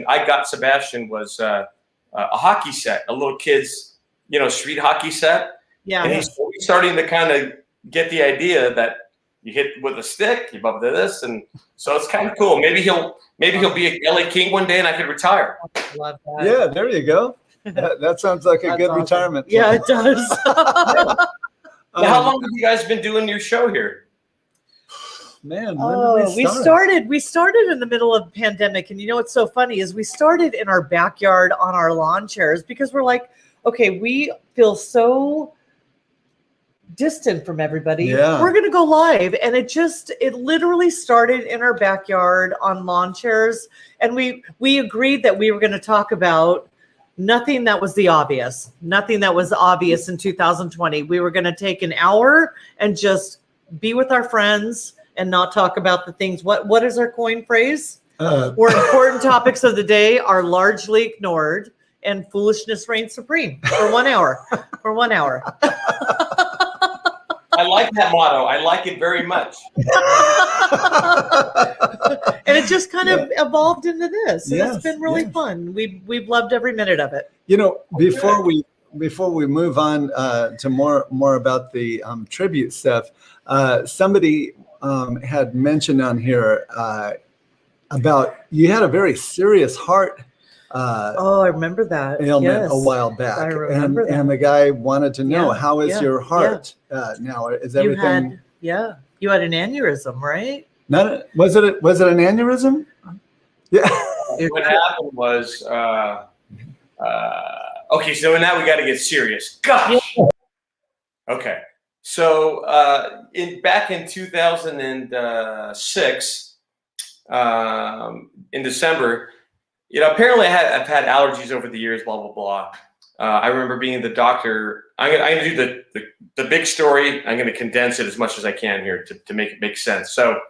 I got Sebastian was a hockey set, a little kid's, you know, street hockey set.
Yeah.
And he's starting to kind of get the idea that you hit with a stick, you bump to this, and so it's kind of cool. Maybe he'll be a LA King one day, and I could retire.
Love that.
Yeah, there you go. That sounds like a good
awesome.
retirement.
Yeah, it does.
Now, how long have you guys been doing your show here?
Man,
we started in the middle of the pandemic, and you know what's so funny is we started in our backyard on our lawn chairs because we're like, okay, we feel so distant from everybody.
Yeah.
We're gonna go live, and it literally started in our backyard on lawn chairs, and we agreed that we were going to talk about nothing that was obvious in 2020. We were going to take an hour and just be with our friends and not talk about the things. What is our coin phrase? Where important topics of the day are largely ignored and foolishness reigns supreme for 1 hour.
I like that motto. I like it very much.
And it just kind of evolved into this. And it's been really fun. We've loved every minute of it.
You know, before we move on to more about the tribute stuff, somebody had mentioned on here about you had a very serious heart
I remember that
ailment a while back.
I remember that.
And the guy wanted to know, how is your heart now? Is everything?
You had an aneurysm, right?
Was it an aneurysm? Yeah.
What happened was, okay, so now we got to get serious. Gosh. Okay, so back in 2006, in December. You know, apparently I've had allergies over the years, blah, blah, blah. I remember being the doctor. I'm gonna do the big story. I'm going to condense it as much as I can here to make it make sense. So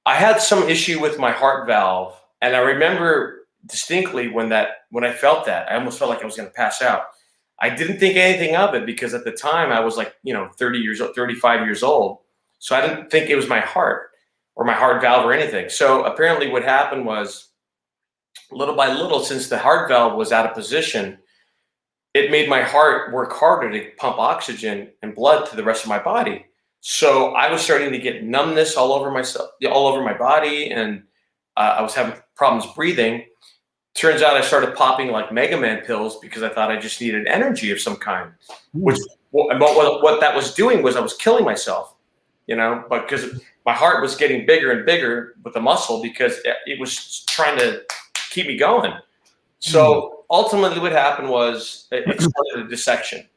I had some issue with my heart valve. And I remember distinctly when I felt that, I almost felt like I was going to pass out. I didn't think anything of it because at the time I was like, 35 years old. So I didn't think it was my heart or my heart valve or anything. So apparently what happened was, little by little, since the heart valve was out of position, it made my heart work harder to pump oxygen and blood to the rest of my body. So I was starting to get numbness all over my body, and I was having problems breathing. Turns out I started popping like Mega Man pills because I thought I just needed energy of some kind. What that was doing was I was killing myself, but because my heart was getting bigger and bigger with the muscle because it was trying to keep me going. So ultimately what happened was it started a dissection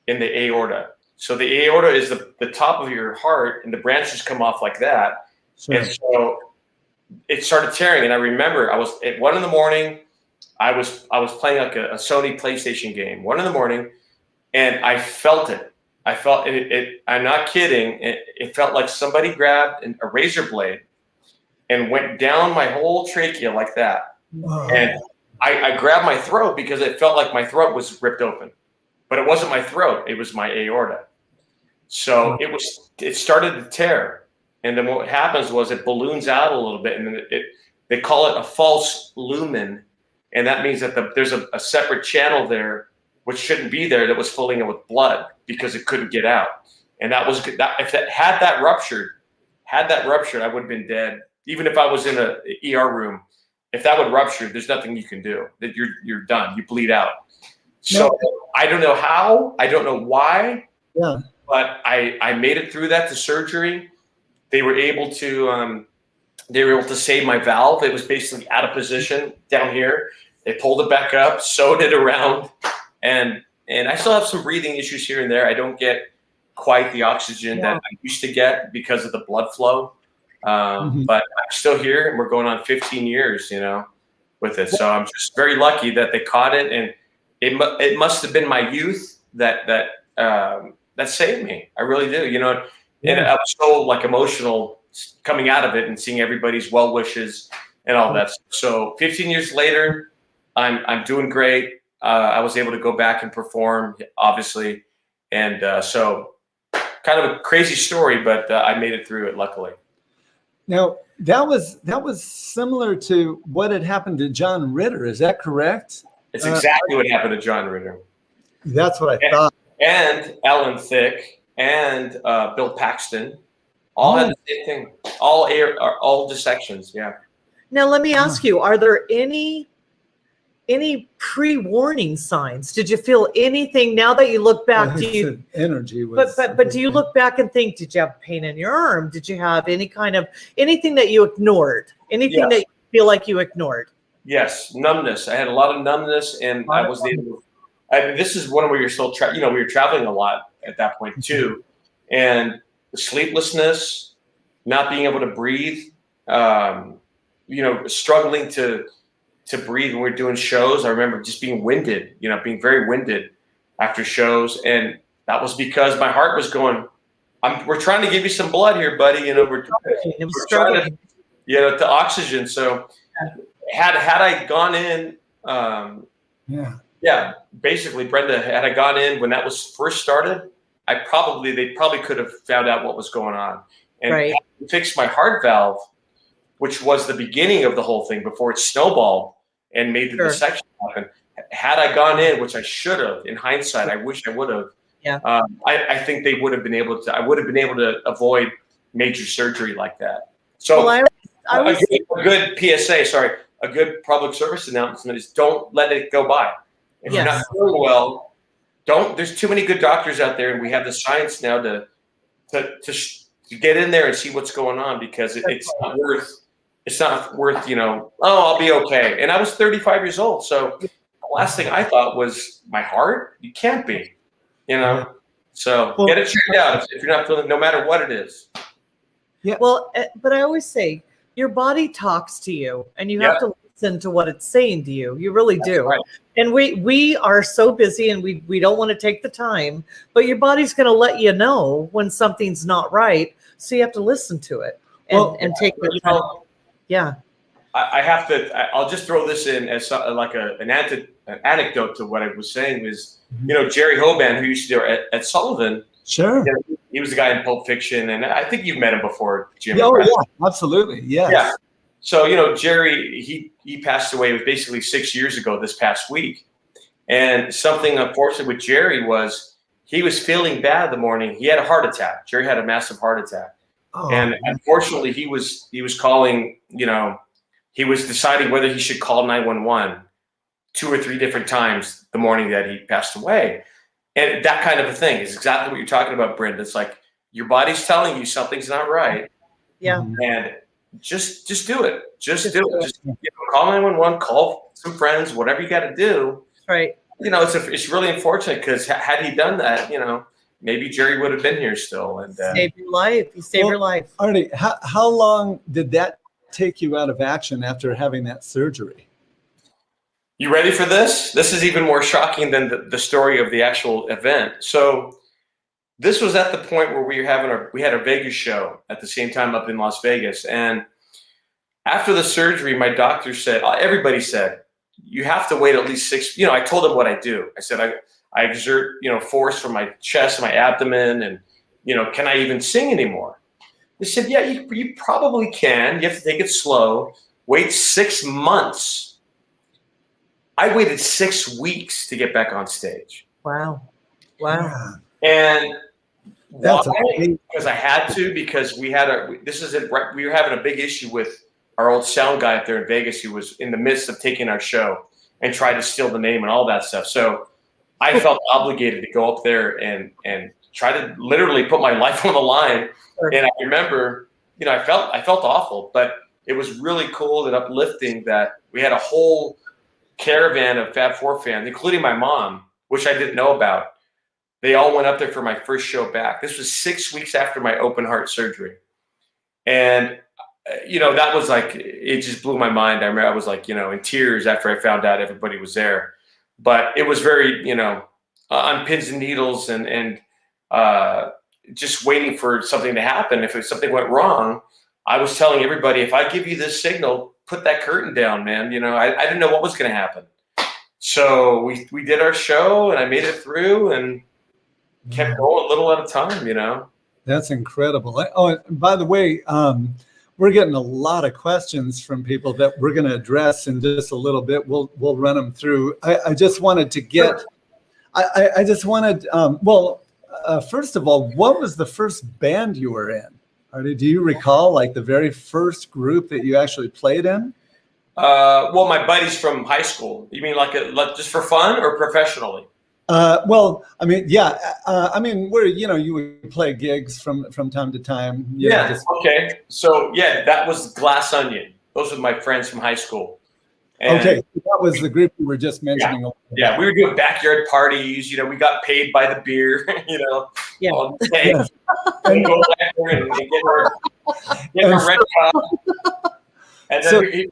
in the aorta. So the aorta is the top of your heart, and the branches come off like that.
Sure.
And so it started tearing. And I remember I was at 1 a.m. I was playing like a Sony PlayStation game, 1 a.m, and I felt it. I felt it. I'm not kidding. It felt like somebody grabbed a razor blade and went down my whole trachea like that.
Whoa.
And I grabbed my throat because it felt like my throat was ripped open, but it wasn't my throat. It was my aorta. So it started to tear. And then what happens was it balloons out a little bit, and then they call it a false lumen. And that means that there's a separate channel there, which shouldn't be there, that was filling it with blood because it couldn't get out. And if it had that ruptured, I would have been dead. Even if I was in an ER room, if that would rupture, there's nothing you can do. That you're done. You bleed out. So I don't know how. I don't know why.
Yeah.
But I made it through that to surgery. They were able to save my valve. It was basically out of position down here. They pulled it back up, sewed it around, and I still have some breathing issues here and there. I don't get quite the oxygen that I used to get because of the blood flow. But I'm still here, and we're going on 15 years, with it. So I'm just very lucky that they caught it, and it must have been my youth that saved me. I really do, And I was so emotional coming out of it and seeing everybody's well wishes and all that. So 15 years later, I'm doing great. I was able to go back and perform, obviously, and so kind of a crazy story, but I made it through it, luckily.
Now that was similar to what had happened to John Ritter. Is that correct?
It's exactly what happened to John Ritter.
That's what I thought.
And Alan Thicke and Bill Paxton all had the same thing. All dissections. Yeah.
Now let me ask you: are there any pre-warning signs? Did you feel anything now that you look back?
Energy was,
but do you look back and think, did you have pain in your arm? Did you have anything that you ignored? Anything that you feel like you ignored?
Yes, numbness. I had a lot of numbness, and I was able. This is one where you're still, we were traveling a lot at that point too, and the sleeplessness, not being able to breathe, struggling to breathe when we were doing shows. I remember just being winded, being very winded after shows, and that was because my heart was going. We're trying to give you some blood here, buddy. We're trying to oxygen. So had I gone in, basically, Brenda, had I gone in when that was first started, they probably could have found out what was going on and fixed my heart valve, which was the beginning of the whole thing before it snowballed and made the dissection happen. Had I gone in, which I should have, in hindsight, I wish I would have.
Yeah.
I think they would have been able to. I would have been able to avoid major surgery like that. So
a
good PSA. Sorry, a good public service announcement is don't let it go by. If you're not feeling well, don't. There's too many good doctors out there, and we have the science now to get in there and see what's going on, because it's not worth. It's not worth, I'll be okay. And I was 35 years old. So the last thing I thought was my heart. You can't be, So get it checked out if you're not feeling, no matter what it is.
Yeah. Well, but I always say your body talks to you, and you have to listen to what it's saying to you. You really do. Right. And we are so busy, and we don't want to take the time, but your body's going to let you know when something's not right. So you have to listen to it and take the time. Yeah,
I have to. I'll just throw this in as like an anecdote to what I was saying. Is Jerry Hoban, who used to do at Sullivan.
Sure.
He was the guy in Pulp Fiction, and I think you've met him before, Jim.
Oh yeah, absolutely. Yes.
Yeah. So Jerry, he passed away. It was basically 6 years ago this past week, and something unfortunate with Jerry was he was feeling bad the morning. He had a heart attack. Jerry had a massive heart attack. And unfortunately, he was calling, he was deciding whether he should call 911 2 or 3 different times the morning that he passed away. And that kind of a thing is exactly what you're talking about, Brenda. It's like your body's telling you something's not right.
Yeah.
And just do it. Just do it. Just call 911, call some friends, whatever you got to do.
Right.
It's really unfortunate because had he done that, maybe Jerry would have been here still. And
saved your life. You saved your life.
Artie, how long did that take you out of action after having that surgery?
You ready for this? This is even more shocking than the story of the actual event. So this was at the point where we had a Vegas show at the same time up in Las Vegas. And after the surgery, my doctor said, everybody said, you have to wait at least 6. I told them what I do. I said, I exert, force from my chest and my abdomen. And, can I even sing anymore? They said, yeah, you probably can. You have to take it slow. Wait 6 months. I waited 6 weeks to get back on stage.
Wow.
And
that's
why? Because I had to, because we were having a big issue with our old sound guy up there in Vegas who was in the midst of taking our show and tried to steal the name and all that stuff. So I felt obligated to go up there and try to literally put my life on the line.
Sure.
And I remember, I felt awful, but it was really cool and uplifting that we had a whole caravan of Fab Four fans, including my mom, which I didn't know about. They all went up there for my first show back. This was 6 weeks after my open heart surgery. And, that was like, it just blew my mind. I remember I was like, in tears after I found out everybody was there. But it was very, on pins and needles and just waiting for something to happen. If something went wrong, I was telling everybody, if I give you this signal, put that curtain down, man. I didn't know what was going to happen. So we did our show and I made it through and kept going a little at a time,
That's incredible. Oh, and by the way, we're getting a lot of questions from people that we're going to address in just a little bit. We'll run them through. I just wanted to get, first of all, what was the first band you were in? Artie, do you recall like the very first group that you actually played in?
Well, my buddies from high school. You mean like just for fun or professionally?
Where you would play gigs from time to time.
Okay. So that was Glass Onion. Those were my friends from high school. And
okay, that was the group you were just mentioning.
Yeah, we were doing backyard parties. We got paid by the beer.
Yeah.
On the day. And go back there and get our red cup. And then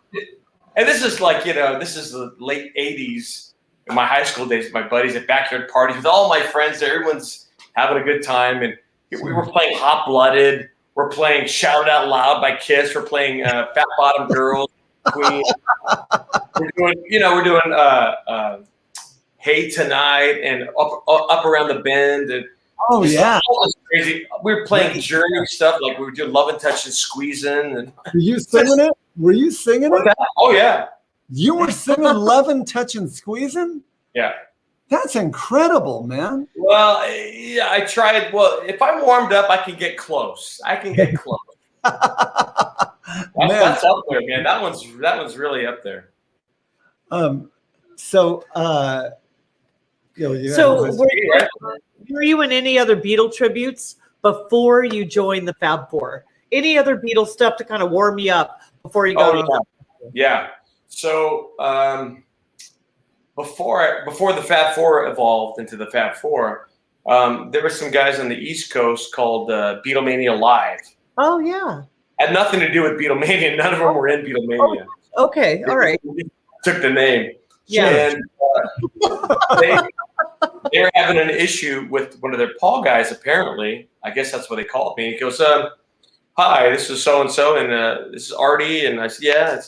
and this is like this is the late '80s. In my high school days, my buddies at backyard parties with all my friends. Everyone's having a good time, and we were playing Hot Blooded. We're playing Shout It Out Loud by Kiss. We're playing Fat Bottom Girls, Queen. We're doing Hey Tonight and up Around the Bend and
all
this crazy. We were playing Journey stuff like we were doing Love and Touch and Squeezing. And
were you singing it? Were you singing it?
Oh yeah.
You were singing Love and Touch and Squeezing?
Yeah.
That's incredible, man.
Well, yeah, I tried. Well, if I'm warmed up, I can get close. That's up there, man. That one's really up there.
So were you in any other Beatle tributes before you joined the Fab Four? Any other Beatle stuff to kind of warm you up before you go?
Yeah. So before the Fab Four evolved into the Fab Four, there were some guys on the East Coast called Beatlemania Live. Oh yeah. Had nothing to do with Beatlemania. None of them were in Beatlemania.
Okay, all right.
Took the name.
Yeah.
And they were having an issue with one of their Paul guys. Apparently, I guess that's what they called me. He goes, "Hi, this is so and so, and this is Artie." And I said, "Yeah."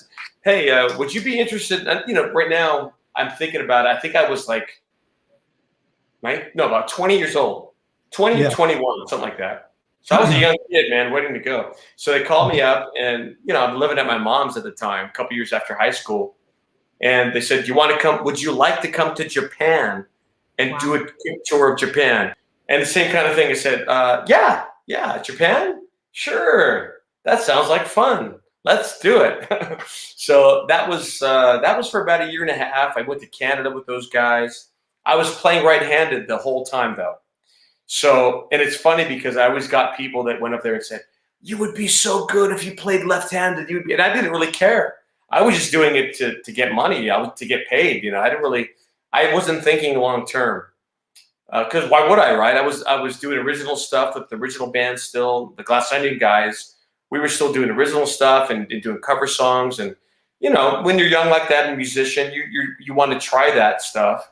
Hey, would you be interested? Right now I'm thinking about it. I think I was like, about 20 years old, 20, 21, something like that. So I was a young kid, man, waiting to go. So they called me up, and I'm living at my mom's at the time, a couple years after high school, and they said, "Do you want to come? Would you like to come to Japan and do a quick tour of Japan?" And the same kind of thing. I said, "Yeah, Japan, sure. That sounds like fun. Let's do it." So that was for about a year and a half. I went to Canada with those guys. I was playing right-handed the whole time, though. So, and it's funny because I always got people that went up there and said, you would be so good if you played left-handed. And I didn't really care. I was just doing it to get money, to get paid. I wasn't thinking long term. Because why would I, right? I was doing original stuff with the original band still, the Glass Onion guys. We were still doing original stuff and doing cover songs. And, when you're young like that and a musician, you want to try that stuff.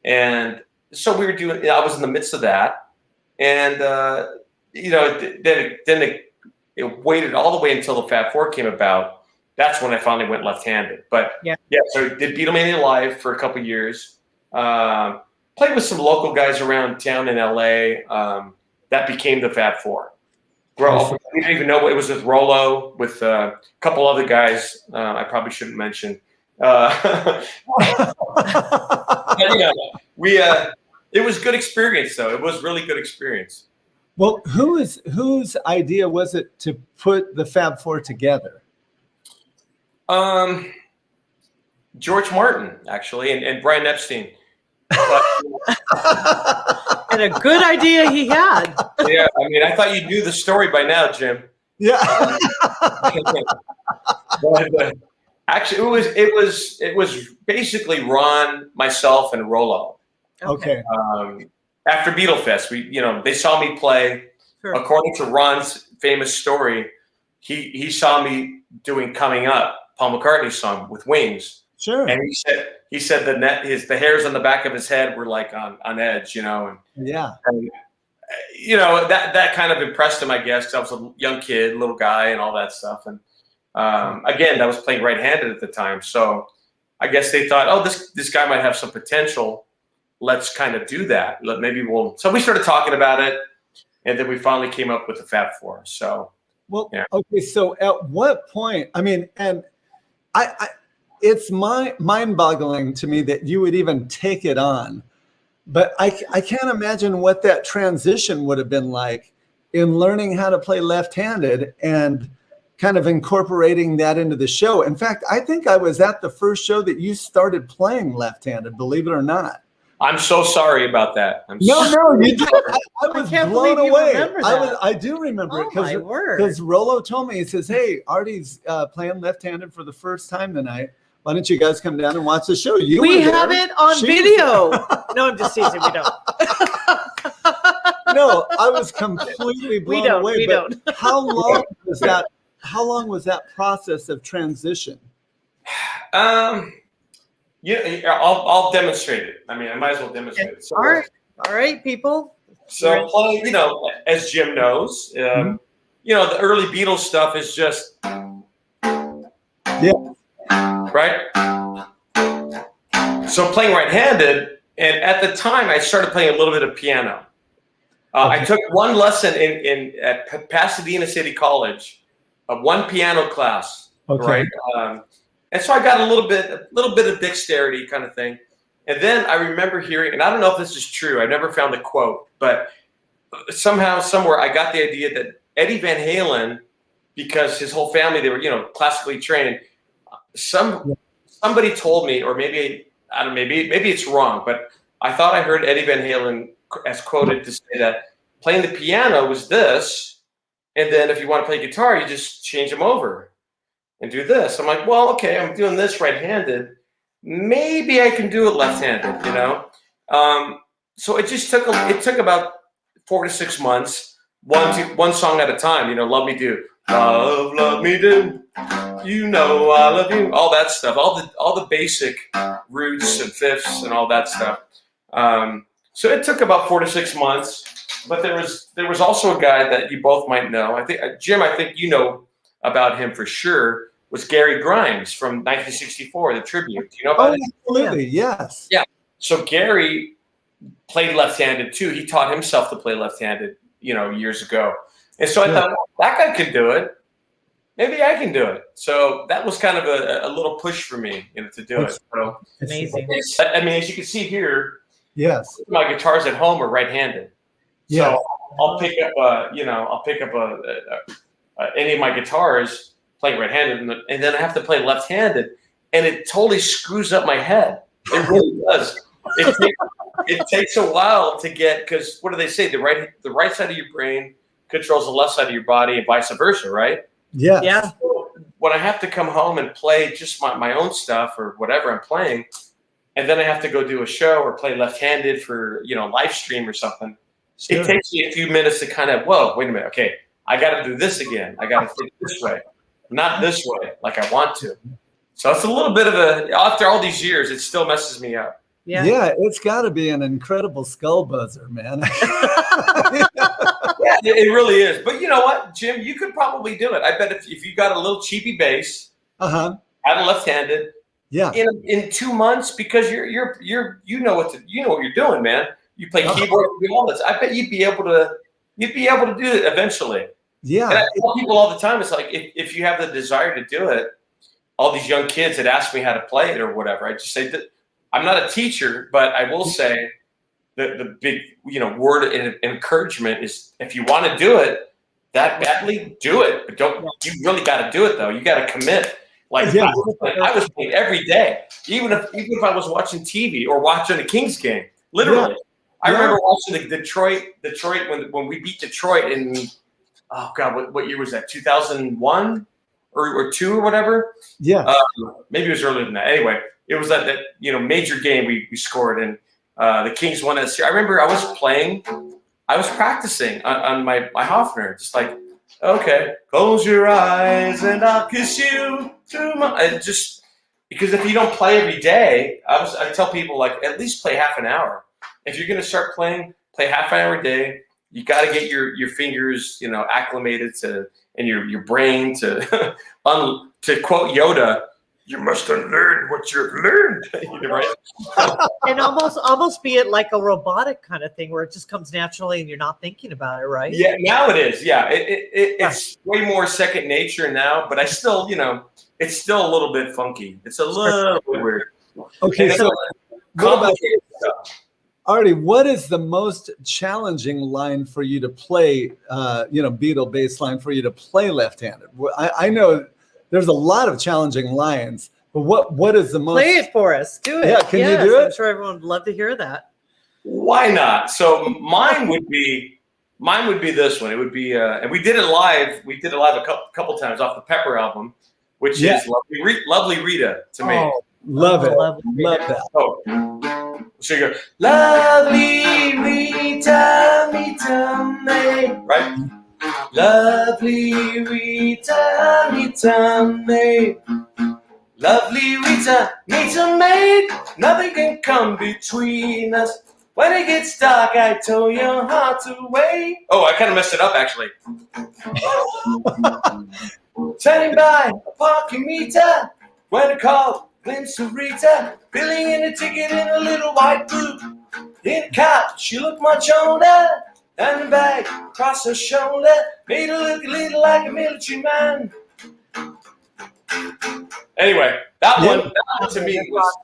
And so we were doing, I was in the midst of that. And, then it waited all the way until the Fab Four came about. That's when I finally went left-handed. But so did Beatlemania Live for a couple of years. Played with some local guys around town in LA. That became the Fab Four. We didn't even know it was with Rollo, with a couple other guys. I probably shouldn't mention. But, it was good experience, though. It was really good experience.
Well, whose idea was it to put the Fab Four together?
George Martin, actually, and Brian Epstein.
And a good idea he had.
Yeah, I thought you knew the story by now, Jim.
Yeah.
But, actually, it was basically Ron, myself, and Rollo.
Okay.
After Beatle Fest, they saw me play. Sure. According to Ron's famous story, he saw me doing "Coming Up," Paul McCartney's song with Wings.
Sure.
And he said the hairs on the back of his head were like on edge, and that kind of impressed him, I guess, 'cause I was a young kid, little guy, and all that stuff. And again, I was playing right-handed at the time, so I guess they thought, oh, this guy might have some potential. Let's kind of do that. So we started talking about it, and then we finally came up with the Fab Four. So,
okay. So at what point? And it's mind-boggling to me that you would even take it on, but I can't imagine what that transition would have been like in learning how to play left-handed and kind of incorporating that into the show. In fact, I think I was at the first show that you started playing left-handed, believe it or not.
I'm so sorry about that.
No, you did. I was blown away.
That.
I do remember it because Rollo told me, he says, "Hey, Artie's playing left-handed for the first time tonight. Why don't you guys come down and watch the show?"
We have it on video. No, I'm just teasing. We don't.
No, I was completely blown away.
We don't.
How long was that? How long was that process of transition?
I'll demonstrate it. I might as well demonstrate it. So,
all right, people.
So playing, as Jim knows, the early Beatles stuff is just, right? So playing right-handed, and at the time I started playing a little bit of piano. I took one lesson at Pasadena City College, one piano class, right? And so I got a little bit of dexterity kind of thing. And then I remember hearing, and I don't know if this is true, I never found the quote, but somehow, somewhere, I got the idea that Eddie Van Halen, because his whole family, they were, classically trained. Somebody told me, or maybe, I don't know, maybe it's wrong, but I thought I heard Eddie Van Halen as quoted to say that playing the piano was this, and then if you want to play guitar, you just change them over and do this. I'm like, well, okay, I'm doing this right-handed. Maybe I can do it left-handed, So it just took about 4 to 6 months, one song at a time. Love Me Do, love me do, I love you, all that stuff, all the basic roots and fifths and all that stuff. So it took about 4 to 6 months. But there was also a guy that you both might know. I think Jim, you know about him for sure, was Gary Grimes from 1964, the tribute. Do you know about it?
Absolutely, yes.
Yeah. So Gary played left-handed too. He taught himself to play left-handed, years ago. And so I thought, well, that guy could do it. Maybe I can do it. So that was kind of a little push for me, to do it. So
amazing.
As you can see here,
yes,
my guitars at home are right-handed.
Yes.
So I'll pick up any of my guitars playing right-handed, and then I have to play left-handed, and it totally screws up my head. It really does. It takes a while to get, because what do they say? The right side of your brain controls the left side of your body and vice versa, right?
Yeah.
Yeah.
So when I have to come home and play just my own stuff or whatever I'm playing, and then I have to go do a show or play left-handed for, live stream or something,
Sure.
it takes me a few minutes to kind of, whoa, wait a minute. Okay, I got to do this again. I got to think this way, not this way like I want to. So it's a little bit of after all these years, it still messes me up.
Yeah, it's got to be an incredible skull buzzer, man.
Yeah, it really is. But you know what, Jim, you could probably do it. I bet if you got a little cheapy bass, had a left-handed, in 2 months, because you know what you're doing, man. You play keyboard, you do all this. I bet you'd be able to do it eventually. Yeah. And I tell people all the time, it's like if you have the desire to do it, all these young kids that ask me how to play it or whatever, I just say that I'm not a teacher, but I will say the big word of encouragement is if you want to do it that badly, do it. But you really got to do it though. You got to commit. Like I was playing every day, even if I was watching TV or watching a Kings game. Literally, I remember watching the Detroit when we beat Detroit in what year was that? 2001 or 2 or whatever. Yeah, maybe it was earlier than that. Anyway, it was that major game we scored, and the Kings won that series. I remember I was practicing on my Hofner, just like, okay, close your eyes and I'll kiss you through my. Just because if you don't play every day, I tell people, like, at least play half an hour. If you're gonna start playing, play half an hour a day. You got to get your fingers, acclimated to, and your brain to, to quote Yoda, you must unlearn what you've learned. Right?
And almost be it like a robotic kind of thing where it just comes naturally and you're not thinking about it, right?
Yeah, now it is. Yeah, it's way more second nature now, but I still, it's still a little bit funky. It's a little bit weird.
Okay, so complicated stuff. Artie, what is the most challenging line for you to play, Beatle bass line for you to play left-handed? I know there's a lot of challenging lines, but what is the most?
Play it for us. Do it.
Yeah, can you do it?
I'm sure everyone would love to hear that.
Why not? So mine would be this one. It would be, and we did it live. We did it live a couple times off the Pepper album, which is Lovely Rita to me.
Love it.
Love
that.
Oh. So you go, lovely Rita, Rita May, right? Lovely Rita, Rita May. Lovely Rita, Rita May. Nothing can come between us. When it gets dark, I tow your heart away. Oh, I kind of messed it up, actually. Turning by a parking meter. When I call, glimpse of Rita, filling in a ticket in a little white boot. In a car, she looked much older, and the bag across her shoulder made her look a little like a military man. Anyway, that one to me was.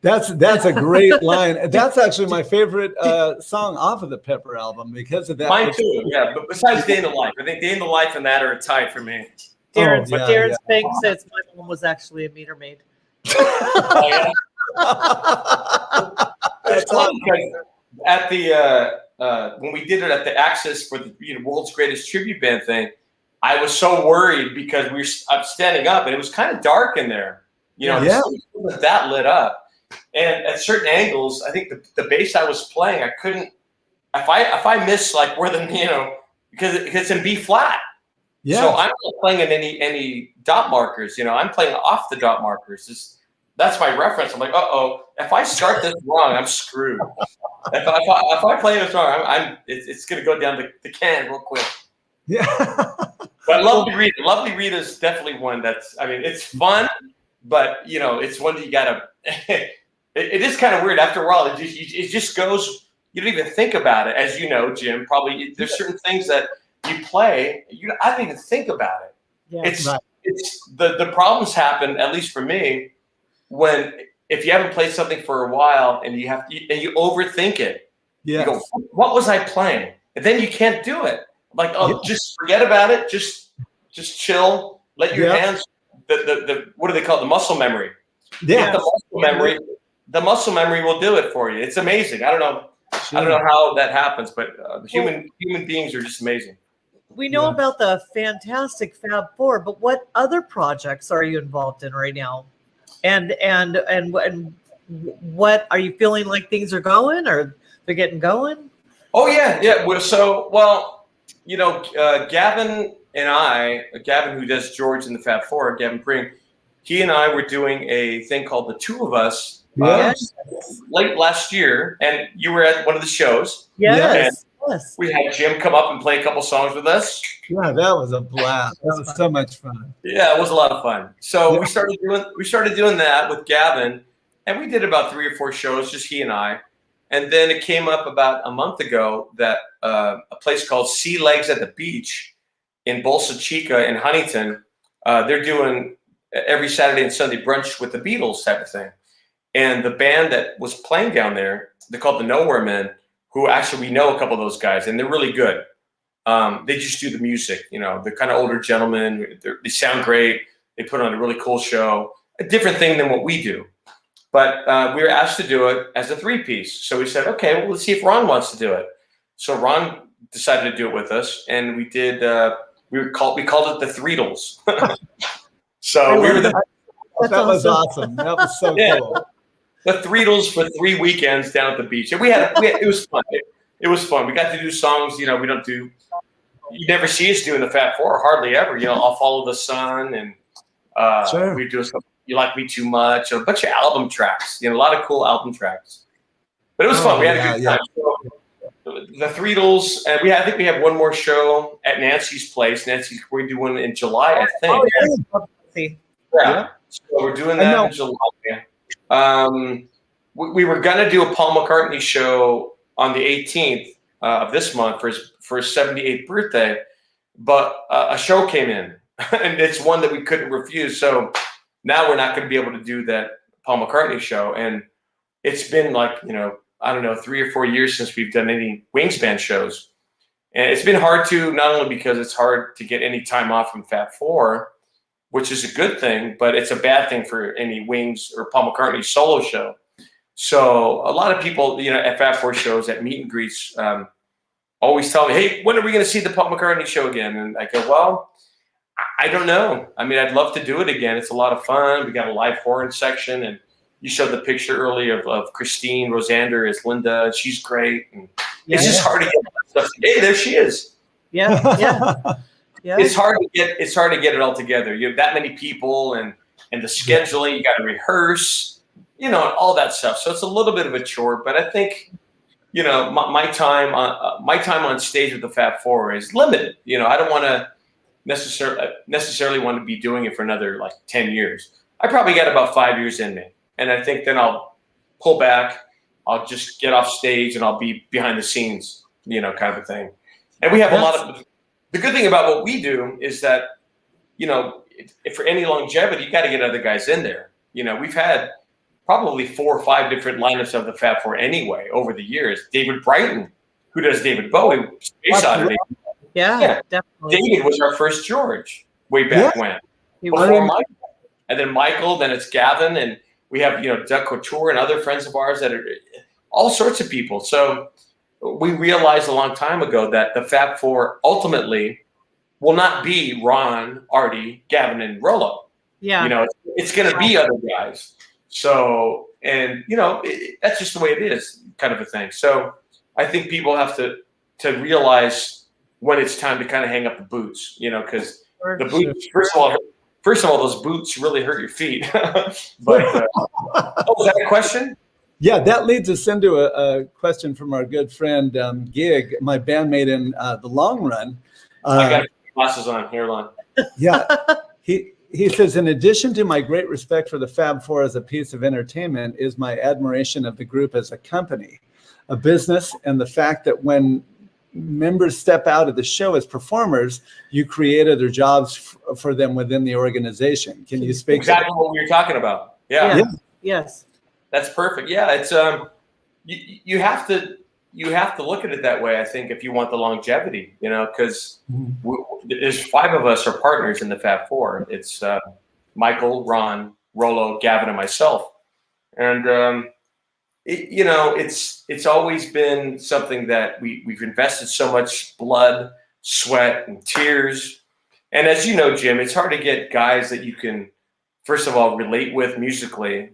That's a great line. That's actually my favorite song off of the Pepper album because of that.
Mine too, yeah. But besides Day in the Life, I think Day in the Life and that are a tie for me.
Darren Spank says my mom was actually a meter maid.
Oh, yeah. It's fun because at the when we did it at the AXS for the World's Greatest Tribute Band thing, I was so worried because I'm standing up and it was kind of dark in there. It wasn't that lit up. And at certain angles, I think the bass I was playing, I couldn't. If I miss like where because it's in B flat, so I'm not playing in any dot markers. I'm playing off the dot markers. That's my reference. I'm like, if I start this wrong, I'm screwed. If I play this wrong, it's gonna go down the can real quick.
Yeah.
But Lovely Rita is definitely one that's. I mean, it's fun, but it's one that you gotta. It is kind of weird after a while. It just goes. You don't even think about it, as you know, Jim. Probably there's certain things that you play. I don't even think about it. Yeah, it's the problems happen, at least for me, if you haven't played something for a while and you overthink it. Yeah. You go, what was I playing? And then you can't do it. Like, just forget about it. Just chill. Let your hands. The what do they call it? The muscle memory. Yeah. The muscle memory will do it for you. It's amazing. I don't know how that happens, but human beings are just amazing.
we know
Yes.
about the fantastic Fab Four, but what other projects are you involved in right now? And what are you feeling like things are going, or they're getting going?
Oh yeah. Gavin and I, Gavin who does George in the Fab Four, Gavin Pring, he and I were doing a thing called The Two of Us late last year, and you were at one of the shows.
Yes.
We had Jim come up and play a couple songs with us.
Yeah, that was a blast. That was so much fun.
Yeah, it was a lot of fun. So we started doing that with Gavin, and we did about 3 or 4 shows, just he and I. And then it came up about a month ago that a place called Sea Legs at the Beach in Bolsa Chica in Huntington, they're doing every Saturday and Sunday brunch with the Beatles type of thing. And the band that was playing down there, they're called the Nowhere Men, who actually we know a couple of those guys, and they're really good. They just do the music, they're kind of older gentlemen. They sound great. They put on a really cool show, a different thing than what we do. But we were asked to do it as a 3-piece. So we said, okay, well, let's see if Ron wants to do it. So Ron decided to do it with us, and we did. We called it the Threedles. So we were
that was awesome. That was so cool.
The Threedles for 3 weekends down at the beach, and it was fun. It was fun. We got to do songs. We don't do. You never see us doing the Fab Four, hardly ever. I'll Follow the Sun, and we do some. You Like Me Too Much, a bunch of album tracks, a lot of cool album tracks. But it was fun. We had a good time. So, the Threedles, and I think we have one more show at Nancy's place. We're doing in July, I think. Yeah. So we're doing that in July. We were gonna do a Paul McCartney show on the 18th of this month for his 78th birthday, but a show came in, and it's one that we couldn't refuse. So now we're not going to be able to do that Paul McCartney show. And it's been 3 or 4 years since we've done any Wingspan shows. And it's been hard to, not only because it's hard to get any time off from Fab Four, which is a good thing, but it's a bad thing for any Wings or Paul McCartney solo show. So a lot of people, at Fab Four shows, at meet and greets, always tell me, hey, when are we going to see the Paul McCartney show again? And I go, well, I don't know. I mean, I'd love to do it again. It's a lot of fun. We got a live horn section, and you showed the picture earlier of Christine Rosander as Linda. She's great. And it's just hard to get that stuff. Hey, there she is.
Yeah.
It's hard to get it all together. You have that many people, and the scheduling. You got to rehearse, and all that stuff. So it's a little bit of a chore. But I think, my time on stage with the Fab Four is limited. I don't want to necessarily want to be doing it for another 10 years. I probably got about 5 years in me. And I think then I'll pull back. I'll just get off stage and I'll be behind the scenes, kind of a thing. And we have a lot of, the good thing about what we do is that, if for any longevity, you got to get other guys in there. We've had probably 4 or 5 different lineups of the Fab Four anyway over the years. David Brighton, who does David Bowie, Space Oddity.
Yeah, definitely.
David was our first George way back when. Before Michael. And then Michael, then it's Gavin, and we have, Doug Couture and other friends of ours that are all sorts of people. So we realized a long time ago that the Fab Four ultimately will not be Ron, Artie, Gavin, and Rollo.
Yeah.
It's going to be other guys. So, and, that's just the way it is, kind of a thing. So I think people have to realize when it's time to kind of hang up the boots, because the boots, first of all, those boots really hurt your feet. But is that a question?
Yeah, that leads us into a question from our good friend Gig, my bandmate in the long run.
I got glasses on, hairline.
Yeah, he says, in addition to my great respect for the Fab Four as a piece of entertainment is my admiration of the group as a company, a business, and the fact that when members step out of the show as performers, you create other jobs for them within the organization. Can you speak
exactly what we were talking about? Yeah.
Yes.
That's perfect. Yeah, it's you have to look at it that way. I think if you want the longevity, because there's 5 of us are partners in the Fab Four. It's Michael, Ron, Rollo, Gavin, and myself, and it's always been something that we've invested so much blood, sweat and tears. And as you know, Jim, it's hard to get guys that you can, first of all, relate with musically.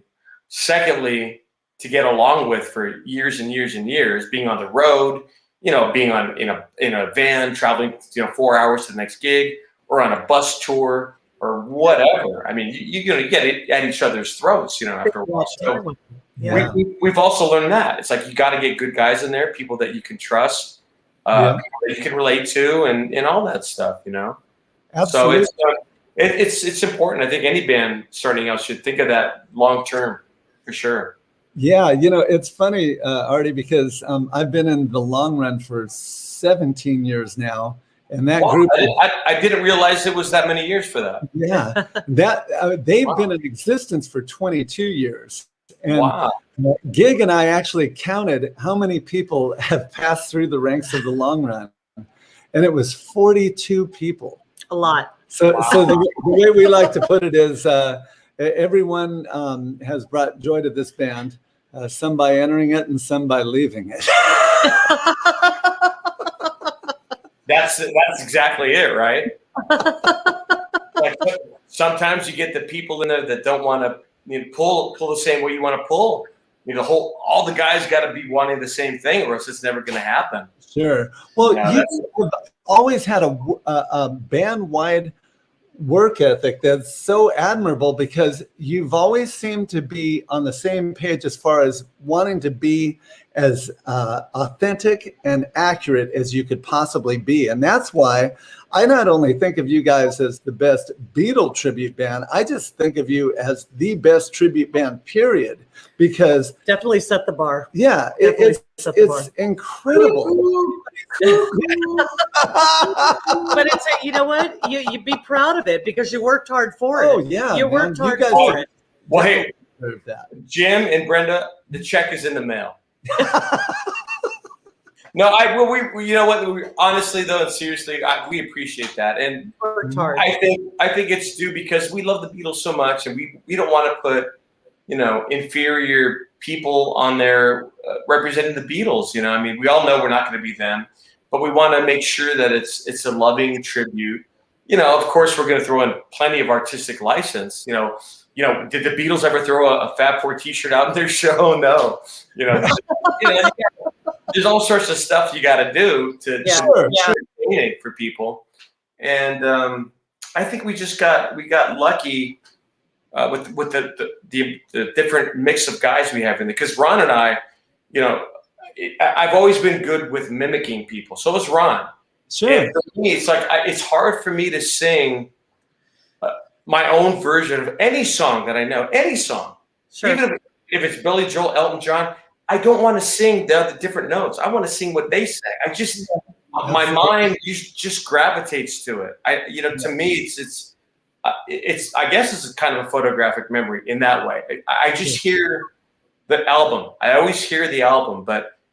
Secondly, to get along with for years and years and years, being on the road, being in a van, traveling, 4 hours to the next gig, or on a bus tour, or whatever. I mean, you get it at each other's throats, after a while. So we've also learned that it's like you got to get good guys in there, people that you can trust, people that you can relate to, and all that stuff,
Absolutely.
So it's important. I think any band starting out should think of that long term, for sure.
Yeah, it's funny, Artie, because I've been in the long run for 17 years now. And that group,
I didn't realize it was that many years for that.
Yeah, they've been in existence for 22 years. And Gig and I actually counted how many people have passed through the ranks of the long run, and it was 42 people.
A lot.
So the way we like to put it is, everyone has brought joy to this band, some by entering it and some by leaving it.
That's exactly it, right? Like, sometimes you get the people in there that don't want to pull the same way you want to pull. All the guys got to be wanting the same thing, or else it's never going to happen.
Sure. Well, you've always had a band-wide work ethic that's so admirable, because you've always seemed to be on the same page as far as wanting to be as authentic and accurate as you could possibly be. And that's why I not only think of you guys as the best Beatle tribute band, I just think of you as the best tribute band, period. Because
definitely set the bar.
Yeah, it's incredible.
But it's you know what? You be proud of it, because you worked hard for it.
Oh yeah,
you worked hard for it.
Well, hey, Jim and Brenda, the check is in the mail. No, we you know what? Honestly, though, and seriously, we appreciate that, and I think it's due, because we love the Beatles so much, and we don't want to put inferior people on there representing the Beatles. I mean, we all know we're not going to be them, but we want to make sure that it's a loving tribute. Of course, we're going to throw in plenty of artistic license. Did the Beatles ever throw a Fab Four T-shirt out in their show? No. There's all sorts of stuff you got to do to entertain for people, and I think we got lucky with the different mix of guys we have in there. Because Ron and I, I've always been good with mimicking people. So was Ron.
Sure.
And for me, it's like it's hard for me to sing my own version of any song that I know, any song. Sure. Even if it's Billy Joel, Elton John, I don't want to sing the different notes. I want to sing what they say. My mind just gravitates to it. To me, it's I guess it's kind of a photographic memory in that way. I just hear the album. I always hear the album,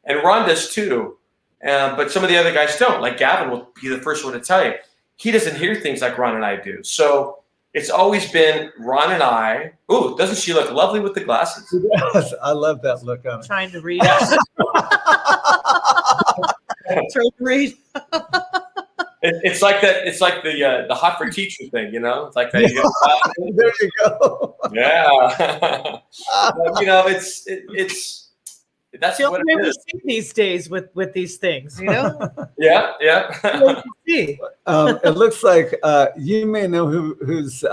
and Ron does too. But some of the other guys don't. Like Gavin will be the first one to tell you, he doesn't hear things like Ron and I do. So it's always been Ron and I. Ooh, doesn't she look lovely with the glasses?
Yes, I love that look on it.
Trying to read. Trying to read.
It's like that. It's like the hot for teacher thing, It's like that.
There you go.
Yeah. It's that's
the
what
only
it
way we
is.
see these days with these things,
Yeah.
It looks like you may know who's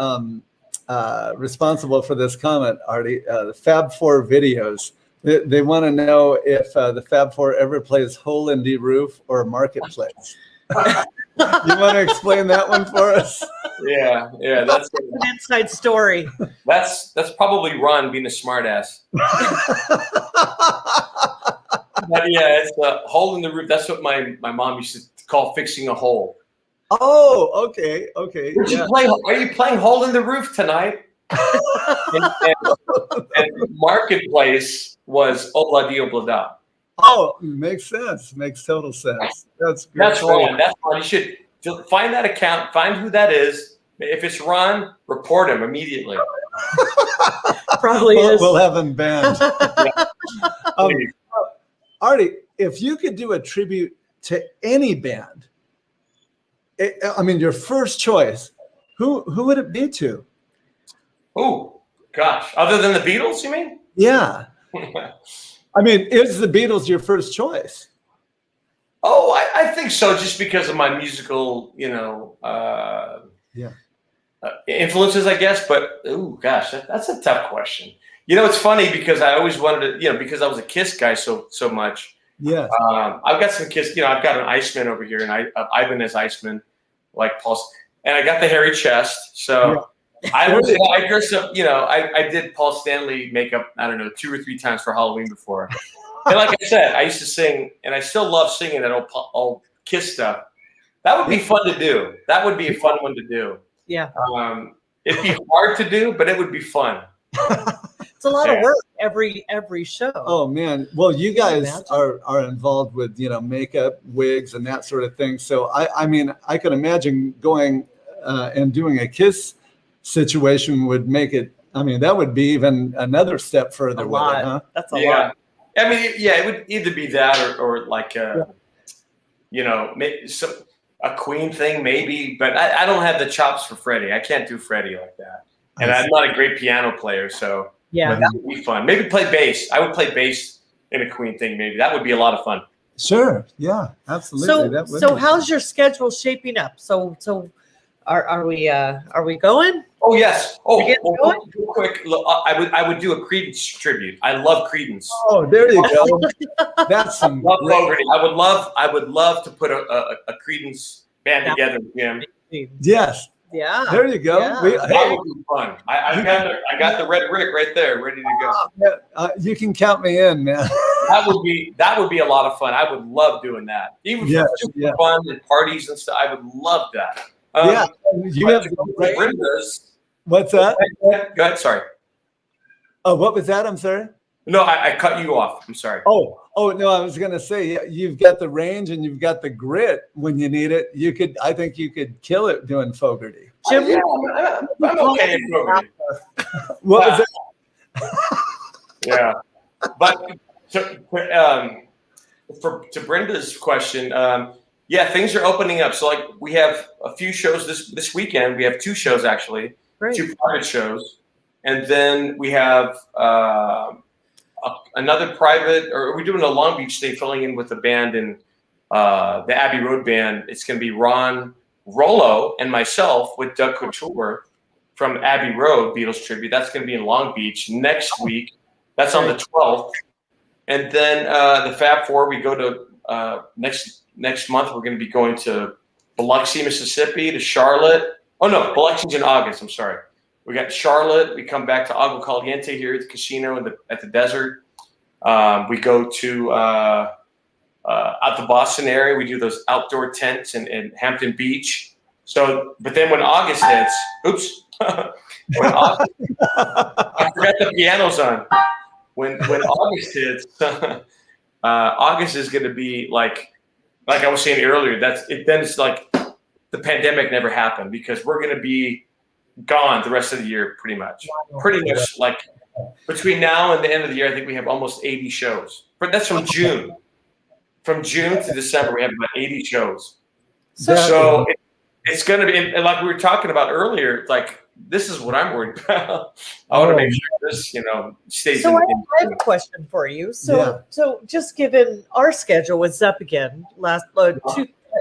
responsible for this comment, Artie. The Fab Four videos. They want to know if the Fab Four ever plays Hole in the Roof or Marketplace. You want to explain that one for us?
Yeah. That's
an inside story.
That's probably Ron being a smartass. But yeah, it's a hole in the roof. That's what my mom used to call fixing a hole.
Oh, okay.
Are you playing Hole in the Roof tonight? and Marketplace was Obla Di Obla Da.
Oh, makes sense. Makes total sense. That's good.
That's Ron. That's Ron. You should find that account, find who that is. If it's Ron, report him immediately.
Probably is.
We'll have him banned. Artie, if you could do a tribute to any band, I mean, your first choice, who would it be to?
Oh, gosh. Other than the Beatles, you mean?
Yeah. I mean, is the Beatles your first choice?
Oh, I think so, just because of my musical, influences, I guess. But, oh, gosh, that's a tough question. It's funny because I always wanted to, because I was a Kiss guy so much.
Yeah.
I've got some Kiss, I've got an Iceman over here, and Ivan is Iceman, like Paul. And I got the hairy chest. So I dressed up, I did Paul Stanley makeup, I don't know, 2 or 3 times for Halloween before. And like I said, I used to sing, and I still love singing that old Kiss stuff. That would be fun to do. That would be a fun one to do.
Yeah.
It'd be hard to do, but it would be fun.
It's a lot of work every show.
Oh man. Well, you guys are involved with, makeup, wigs, and that sort of thing. So I mean, I could imagine going and doing a Kiss situation would make it. I mean, that would be even another step further with it, huh?
That's a lot.
I mean, it would either be that or like, maybe a Queen thing, maybe. But I don't have the chops for Freddie. I can't do Freddie like that. And I'm not a great piano player, so that would be fun. Maybe play bass. I would play bass in a Queen thing, maybe. That would be a lot of fun.
Sure. Yeah, absolutely.
So how's your schedule shaping up? So are we going?
Oh yes. Oh, real quick. Look, I would do a Creedence tribute. I love Creedence.
Oh, there you go. That's some.
I would love to put a Creedence band together, Jim.
Yes.
Yeah.
There you go.
Yeah.
That would be fun. I got the red brick right there, ready to go.
You can count me in, man.
That would be a lot of fun. I would love doing that. Even for fun and parties and stuff. I would love that.
You have
Brenda's.
What's that?
Go ahead. Sorry.
Oh, what was that? I'm sorry.
No, I cut you off. I'm sorry.
Oh no, I was gonna say you've got the range and you've got the grit when you need it. I think you could kill it doing Fogerty.
Jim,
I'm okay in Fogerty.
What was that?
Yeah, but to Brenda's question, things are opening up. So like we have a few shows this weekend. We have 2 shows actually,
Great.
2 private shows, and then we have another private. Or we're doing a Long Beach thing, filling in with a band in the Abbey Road band. It's going to be Ron Rollo and myself with Doug Couture from Abbey Road Beatles tribute. That's going to be in Long Beach next week. That's on the 12th, and then the Fab Four. We go to next month. We're going to be going to Biloxi, Mississippi, to Charlotte. Oh no, Biloxi's in August. I'm sorry. We got Charlotte. We come back to Agua Caliente here at the casino at the desert. We go to out the Boston area. We do those outdoor tents in Hampton Beach. So, but then when August hits, I forgot the piano's on. When August hits, August is going to be like I was saying earlier. Then it's like the pandemic never happened because we're going to be gone the rest of the year, pretty much. Like between now and the end of the year, I think we have almost 80 shows. But that's from June. From June to December, we have about 80 shows. So it's going to be, and like we were talking about earlier, like this is what I'm worried about. I want to make sure this, stays.
So I have a question for you. So just given our schedule was up again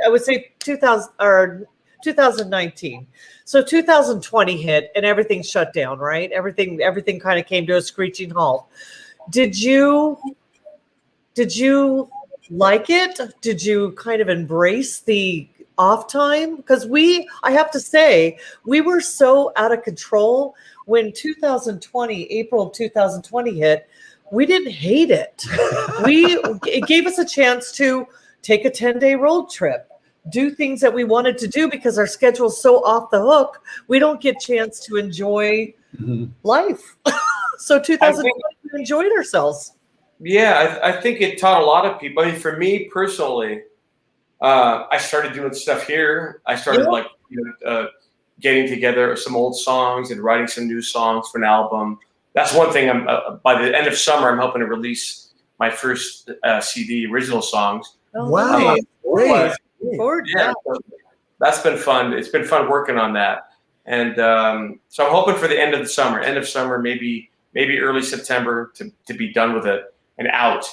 I would say 2019. So 2020 hit and everything shut down, right? Everything kind of came to a screeching halt. Did you like it? Did you kind of embrace the off time? Because I have to say, we were so out of control when April of 2020 hit. We didn't hate it. It gave us a chance to take a 10-day road trip, do things that we wanted to do because our schedule's so off the hook. We don't get a chance to enjoy life. So 2020, we enjoyed ourselves.
Yeah, I think it taught a lot of people. I mean, for me personally, I started doing stuff here. I started getting together some old songs and writing some new songs for an album. That's one thing. By the end of summer, I'm hoping to release my first CD, original songs.
Wow! Great.
that's been fun. It's been fun working on that. And so I'm hoping for the end of summer, maybe early September to be done with it and out.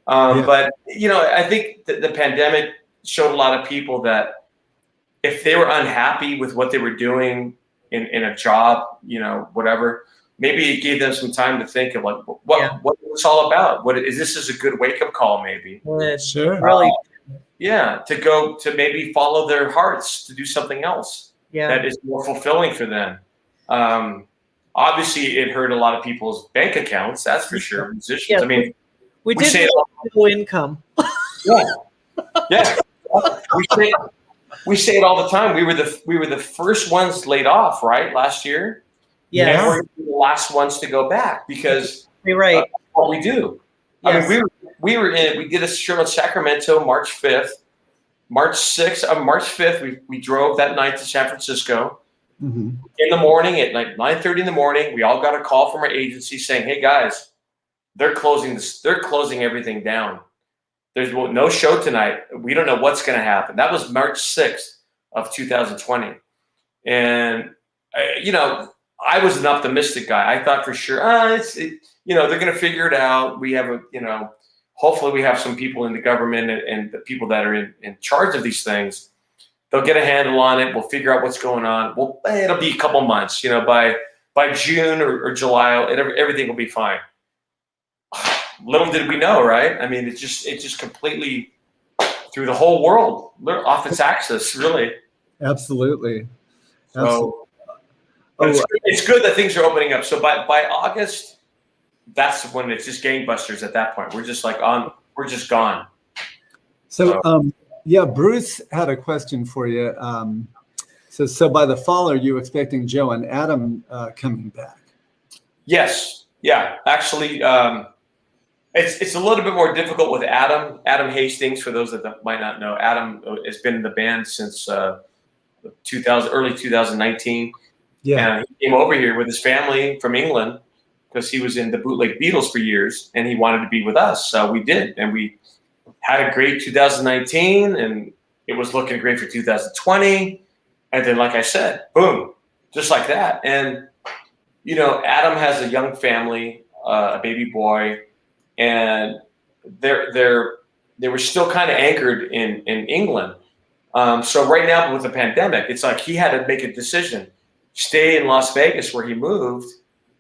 But, I think the pandemic showed a lot of people that if they were unhappy with what they were doing in a job, whatever, maybe it gave them some time to think of like, what it's all about. What is this? Is a good wake-up call, maybe.
Sure.
Really.
To go to maybe follow their hearts to do something else that is more fulfilling for them. Obviously, it hurt a lot of people's bank accounts. That's for sure. Musicians.
Yeah,
I mean,
we did
say
no income.
Yeah. We say it all the time. We were the first ones laid off, right, last year.
Yeah.
And we're the last ones to go back because
you're right.
What we do.
Yes.
I mean, we did a show in Sacramento March 5th. March 5th, we drove that night to San Francisco.
Mm-hmm.
In the morning at like 9:30 in the morning, we all got a call from our agency saying, "Hey guys, they're closing everything down. There's no show tonight. We don't know what's going to happen." That was March 6th of 2020. And, I was an optimistic guy. I thought for sure, they're going to figure it out. We have hopefully we have some people in the government and the people that are in charge of these things. They'll get a handle on it. We'll figure out what's going on. It'll be a couple months, by June or July, everything will be fine. Little did we know, right? I mean, it just completely threw the whole world off its axis, really.
Absolutely.
So, it's good that things are opening up. So by August, that's when it's just gangbusters at that point. We're just we're just gone.
So Bruce had a question for you. So by the fall, are you expecting Joe and Adam coming back?
Yes. Yeah. Actually, it's a little bit more difficult with Adam. Adam Hastings, for those that might not know, Adam has been in the band since early 2019.
Yeah.
And he came over here with his family from England because he was in the bootleg Beatles for years, and he wanted to be with us. So we did, and we had a great 2019, and it was looking great for 2020. And then, like I said, boom, just like that. And, Adam has a young family, a baby boy, and they were still kind of anchored in England. So right now with the pandemic, it's like he had to make a decision, stay in Las Vegas where he moved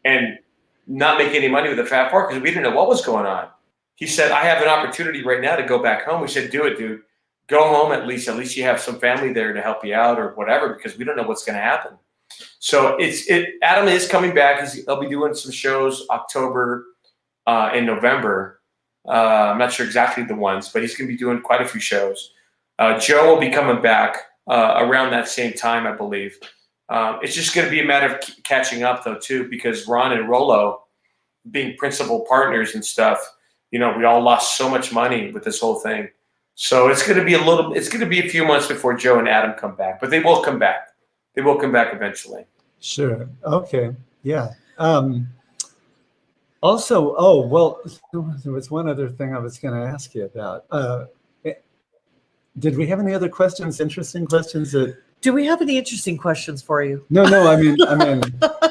and not make any money with the Fab Four because we didn't know what was going on. He said, "I have an opportunity right now to go back home." We said, "Do it, dude. Go home at least. At least you have some family there to help you out or whatever because we don't know what's going to happen." So Adam is coming back. He'll be doing some shows October and November. I'm not sure exactly the ones, but he's going to be doing quite a few shows. Joe will be coming back around that same time, I believe. It's just going to be a matter of catching up, though, too, because Ron and Rollo, being principal partners and stuff, we all lost so much money with this whole thing. So it's going to be a few months before Joe and Adam come back, but they will come back. They will come back eventually.
Sure. Okay. Yeah. Also, there was one other thing I was going to ask you about. Did we have any other questions, interesting questions that?
Do we have any interesting questions for you?
No. I mean,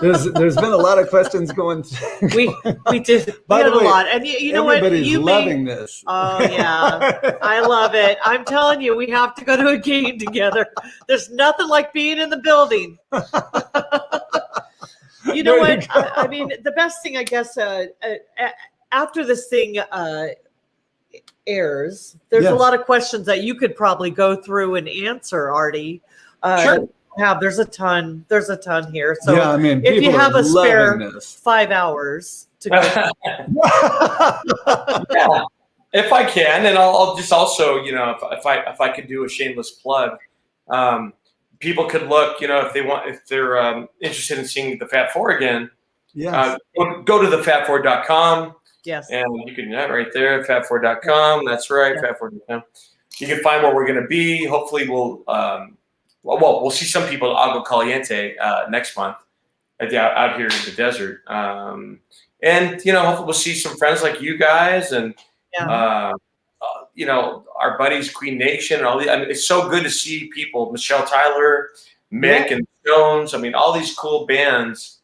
there's been a lot of questions going.
We did.
By the way,
a lot, and you know what?
Everybody's loving this.
Oh yeah, I love it. I'm telling you, we have to go to a game together. There's nothing like being in the building. You know what? I mean, the best thing, I guess, after this thing airs, there's a lot of questions that you could probably go through and answer, Artie.
Sure.
There's a ton here. So
yeah, I mean,
if you have a spare
this.
5 hours to go.
Yeah, if I can, and I'll just also, if I could do a shameless plug, people could look, if they're interested in seeing the Fab Four again.
Yes.
Go to thefab4.com.
Yes.
And you can right there, fab4.com. That's right,
Yeah.
fab4.com. You can find where we're going to be. Hopefully, we'll see some people at Agua Caliente next month out here in the desert. And hopefully we'll see some friends like you guys and our buddies, Queen Nation, and all these. I mean, it's so good to see people, Michelle Tyler, Mick and Jones. I mean, all these cool bands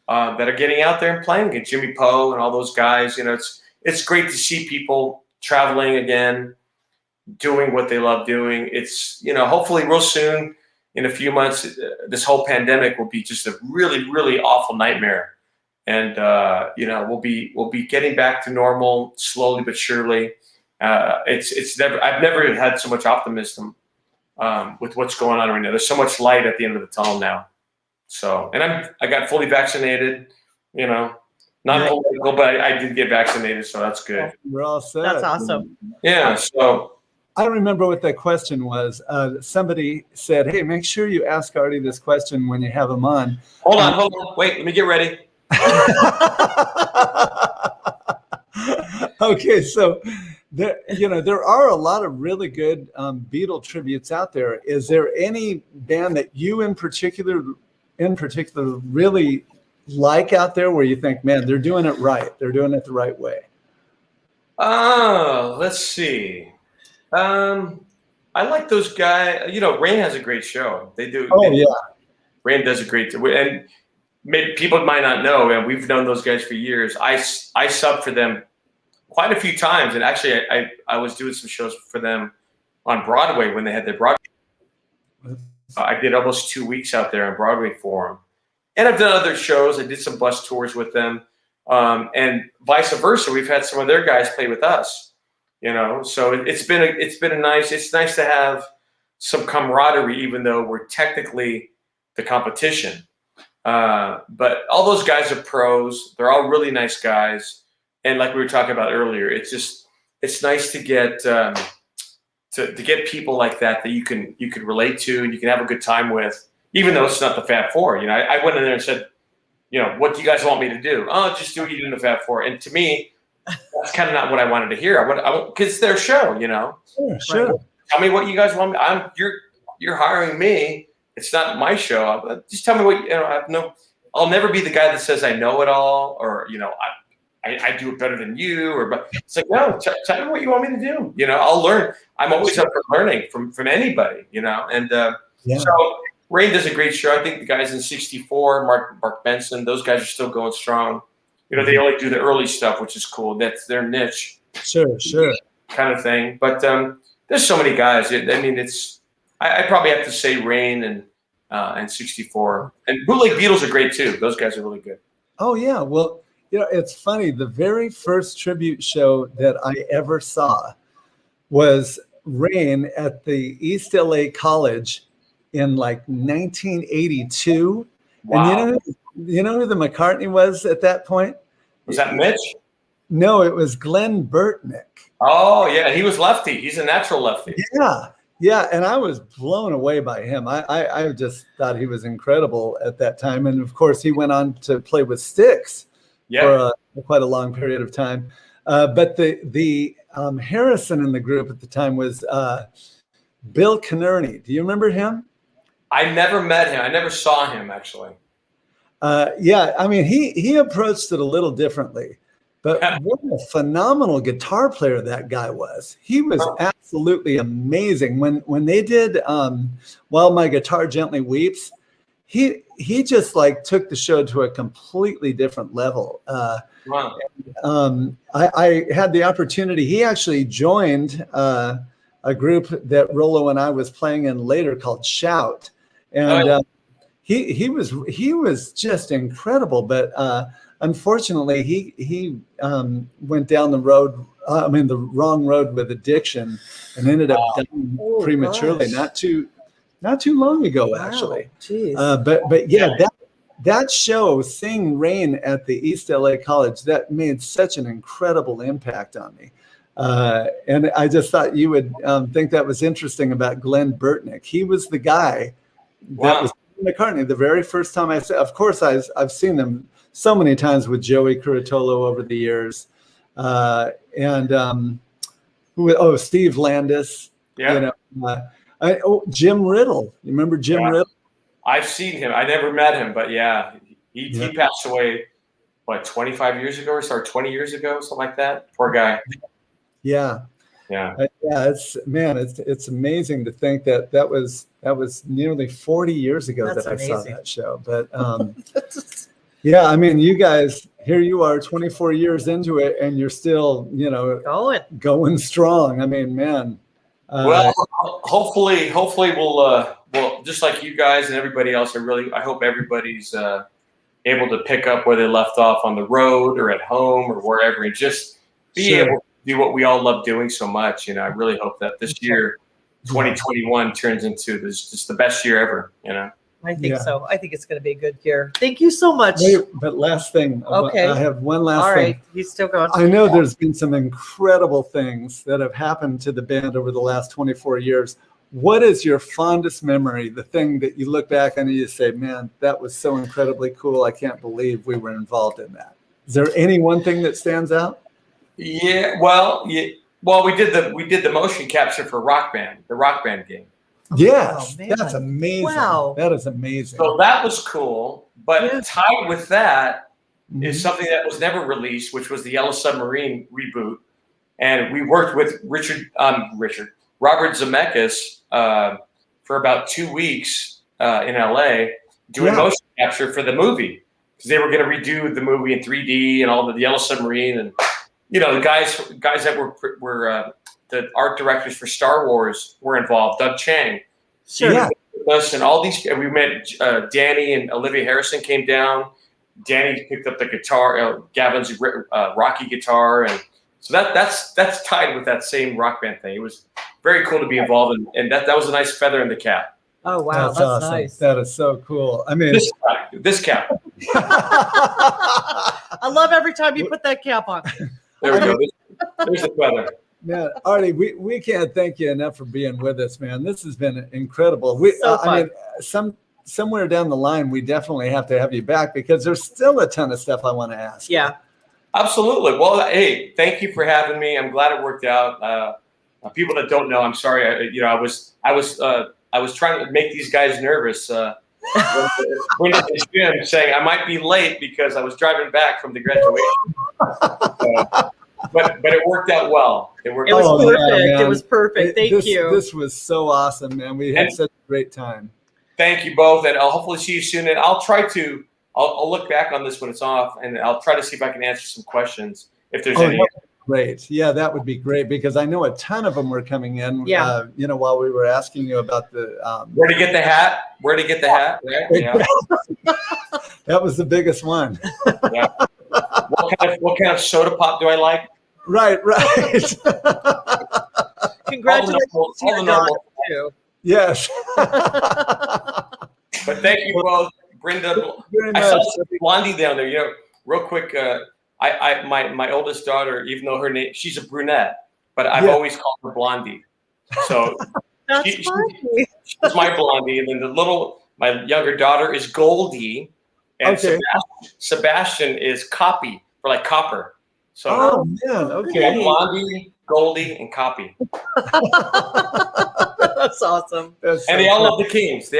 that are getting out there and playing again. Jimmy Poe and all those guys. It's great to see people traveling again, doing what they love doing. It's, hopefully real soon, in a few months, this whole pandemic will be just a really, really awful nightmare. And, we'll be getting back to normal slowly but surely. I've never had so much optimism with what's going on right now. There's so much light at the end of the tunnel now. So, and I got fully vaccinated, not political, but I did get vaccinated. So that's good.
We're all set.
That's awesome.
Yeah. So
I remember what that question was. Somebody said, "Hey, make sure you ask Artie this question when you have him on."
Hold on. Wait, let me get ready.
Okay, so there are a lot of really good Beatle tributes out there. Is there any band that you in particular really like out there where you think, man, they're doing it right, they're doing it the right way?
Let's see. I like those guys. Rain has a great show. They do. Rain does a great, and maybe people might not know, and we've known those guys for years. I subbed for them quite a few times, and actually I was doing some shows for them on Broadway when they had their Broadway. I did almost 2 weeks out there on Broadway for them, and I've done other shows. I did some bus tours with them, and vice versa. We've had some of their guys play with us. So it's nice to have some camaraderie, even though we're technically the competition. But all those guys are pros. They're all really nice guys. And like we were talking about earlier, it's nice to get to get people like that you can relate to and you can have a good time with, even though it's not the Fab Four. I went in there and said, what do you guys want me to do? Oh, just do what you do in the Fab Four. And to me, that's kind of not what I wanted to hear. Because it's their show,
Sure.
Right? Tell me what you guys want. You're hiring me. It's not my show. Just tell me what I'll never be the guy that says I know it all, or I do it better than you. But it's like, no, tell me what you want me to do. I'll learn. I'm always up for learning from anybody. And so Rain does a great show. I think the guys in '64, Mark Benson, those guys are still going strong. They only do the early stuff, which is cool. That's their niche.
Sure.
Kind of thing. But there's so many guys. I probably have to say Rain and '64. And Bootleg Beatles are great too. Those guys are really good.
Oh yeah. Well, it's funny. The very first tribute show that I ever saw was Rain at the East LA College in like 1982.
Wow.
And you know who the McCartney was at that point?
Was that Mitch?
No, it was Glenn Burtnick.
Oh yeah, he was lefty. He's a natural lefty.
Yeah, and I was blown away by him. I just thought he was incredible at that time. And of course, he went on to play with Styx for quite a long period of time. But the Harrison in the group at the time was Bill Canerney. Do you remember him?
I never met him. I never saw him actually.
I mean, he approached it a little differently. But what a phenomenal guitar player that guy was. He was absolutely amazing. When they did While My Guitar Gently Weeps, he just like took the show to a completely different level.
Wow.
I had the opportunity. He actually joined a group that Rollo and I was playing in later called Shout. And he was just incredible. But unfortunately, he went down the wrong road with addiction and ended up dying prematurely.
Gosh.
Not too long ago, actually.
Jeez.
But that show, seeing Rain at the East LA College, that made such an incredible impact on me. And I just thought you would think that was interesting about Glenn Burtnick. He was the guy that was McCartney the very first time I saw. Of course, I've seen them so many times with Joey Curatolo over the years, and Steve Landis.
Yeah.
Jim Riddle. You remember Jim Riddle?
I've seen him. I never met him, but he passed away, 25 years ago or 20 years ago, something like that. Poor guy.
Yeah.
Yeah.
It's amazing to think that was nearly 40 years ago
That's
that I saw
amazing.
that show. But yeah, I mean, you guys, here you are 24 years into it and you're still, going strong. I mean, man.
Well, hopefully we'll just like you guys and everybody else. I hope everybody's able to pick up where they left off on the road or at home or wherever, and just be able to do what we all love doing so much. I really hope that this year, 2021, turns into just the best year ever.
I think so. I think it's going to be a good year. Thank you so much.
Wait, but last thing.
Okay.
I have one last
All
thing.
right. He's still going.
I know there's been some incredible things that have happened to the band over the last 24 years. What is your fondest memory, the thing that you look back on and you say, man, that was so incredibly cool. I can't believe we were involved in that. Is there any one thing that stands out?
Yeah. Well, we did the motion capture for the Rock Band game.
Yes,
man.
that's amazing.
Wow.
That is amazing.
So that was cool. But tied with that is
Mhm.
something that was never released, which was the Yellow Submarine reboot. And we worked with Robert Zemeckis for about 2 weeks in LA doing motion capture for the movie, because they were going to redo the movie in 3D and all the Yellow Submarine, and the guys that were the art directors for Star Wars were involved. Doug Chang, with us, and all these. We met Danny and Olivia Harrison came down. Danny picked up the guitar, Gavin's Rocky guitar, and so that's tied with that same Rock Band thing. It was very cool to be involved in, and that was a nice feather in the cap.
Oh wow, that's
awesome.
nice.
That is so cool. I mean,
this cap.
I love every time you put that cap on.
There we go. There's the feather.
Man, Artie, we can't thank you enough for being with us, man. This has been incredible. I mean, somewhere down the line, we definitely have to have you back because there's still a ton of stuff I want to ask.
Yeah,
absolutely. Well, hey, thank you for having me. I'm glad it worked out. People that don't know, I'm sorry. I was trying to make these guys nervous. When at the gym, saying I might be late because I was driving back from the graduation. But it worked out well. It was
perfect. It was perfect. Thank you.
This was so awesome, man. We had such a great time.
Thank you both, and I'll hopefully see you soon. And I'll look back on this when it's off, and I'll try to see if I can answer some questions if there's any.
Great. Yeah, that would be great because I know a ton of them were coming in.
Yeah.
While we were asking you about the
where to get the hat. Right? Yeah.
That was the biggest one.
Yeah. What kind of soda pop do I like?
Right.
Congratulations
all the normal.
too.
Yes.
But thank you both, Brenda. I saw Blondie down there. Real quick. My oldest daughter, even though her name, she's a brunette, but I've always called her Blondie. So she's my Blondie, and then my younger daughter is Goldie, and Sebastian is Copy, for like copper. So
man, okay.
Blondie, Goldie, and Copy.
That's awesome.
And they all love the Kings.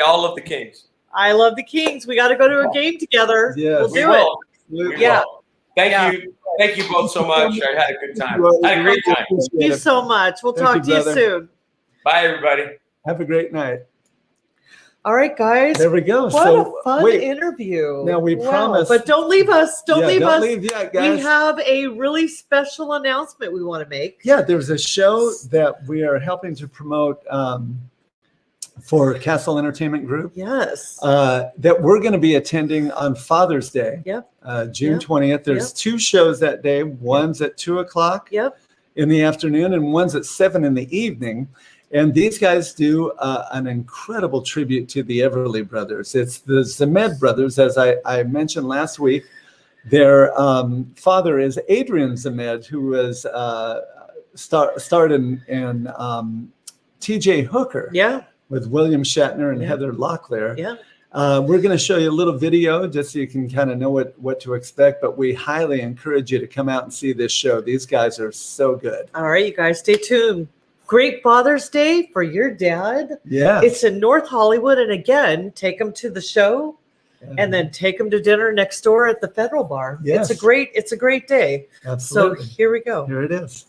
I love the Kings. We got to go to a game together.
Yes.
We'll do it.
We will. Thank you both so much. I had a good time. I had a great time.
Thank you so much. We'll talk to you soon.
Bye, everybody.
Have a great night.
All right, guys.
There we go.
What a fun interview.
Now we promise.
But don't leave us. Don't leave us.
Don't leave yet, guys.
We have a really special announcement we want to make.
Yeah, there's a show that we are helping to promote for Castle Entertainment Group.
Yes.
That we're going to be attending on Father's Day.
Yep.
June 20th. There's 2 shows that day. One's at 2:00 in the afternoon and one's at 7 in the evening. And these guys do an incredible tribute to the Everly Brothers. It's the Zemed Brothers, as I mentioned last week. Their father is Adrian Zemed, who was starred in T.J. Hooker.
Yeah.
With William Shatner and Heather Locklear.
Yeah.
We're going to show you a little video just so you can kind of know what to expect, but we highly encourage you to come out and see this show. These guys are so good.
All right, you guys, stay tuned. Great Father's Day for your dad.
Yeah.
It's in North Hollywood. And again, take them to the show and then take them to dinner next door at the Federal Bar.
Yes.
It's a great day.
Absolutely.
So here we go.
Here it is.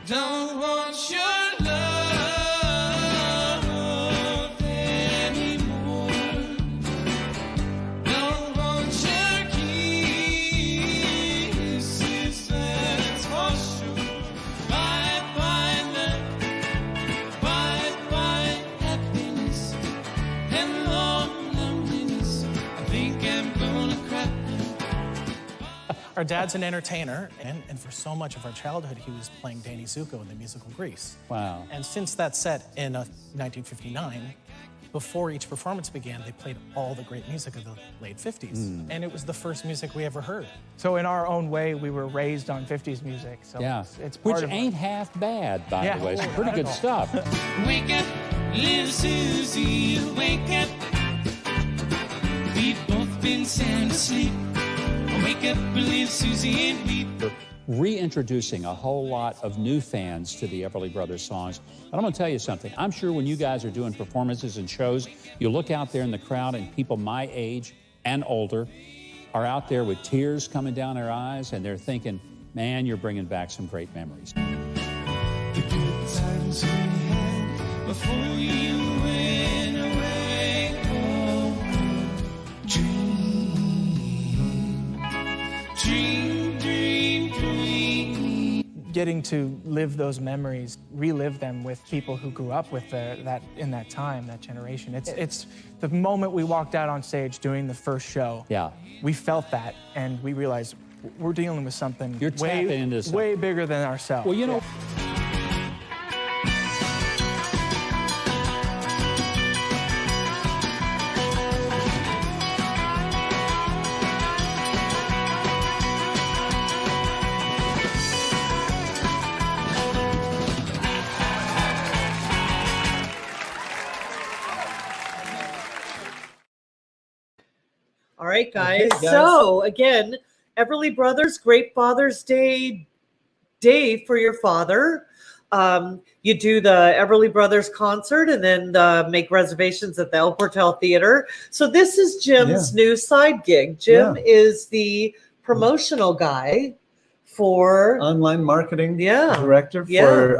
Don't want your love anymore. Don't want your kisses, that's for sure. Bye bye love, bye bye happiness, and long loneliness. I think I'm gonna cry.
Our dad's an entertainer, and for so much of our childhood, he was playing Danny Zuko in the musical Grease.
Wow.
And since that set in 1959, before each performance began, they played all the great music of the late 50s. And it was the first music we ever heard.
So in our own way, we were raised on 50s music. So
Yeah.
it's part
Which
of
ain't half bad, by
Yeah.
the way. Some pretty good stuff.
Wake up, little Susie, wake up. We've both been sound asleep. Wake up, little Susie, and weep.
Reintroducing a whole lot of new fans to the Everly Brothers songs. But I'm going to tell you something. I'm sure when you guys are doing performances and shows, you look out there in the crowd and people my age and older are out there with tears coming down their eyes, and they're thinking, man, you're bringing back some great memories.
The good times we had before you went away. Oh, dream, dream, dream, dream.
getting to live those memories, relive them with people who grew up with that in that time, that generation. It's the moment we walked out on stage doing the first show.
Yeah.
We felt that, and we realized we're dealing with something
You're tapping into something.
way bigger than ourselves.
Well, you know.
All right, guys.
Okay, guys.
So again, Everly Brothers, great Father's Day for your father. You do the Everly Brothers concert and then make reservations at the El Portal Theater. So this is Jim's new side gig. Jim is the promotional guy for
Online marketing
Yeah.
director for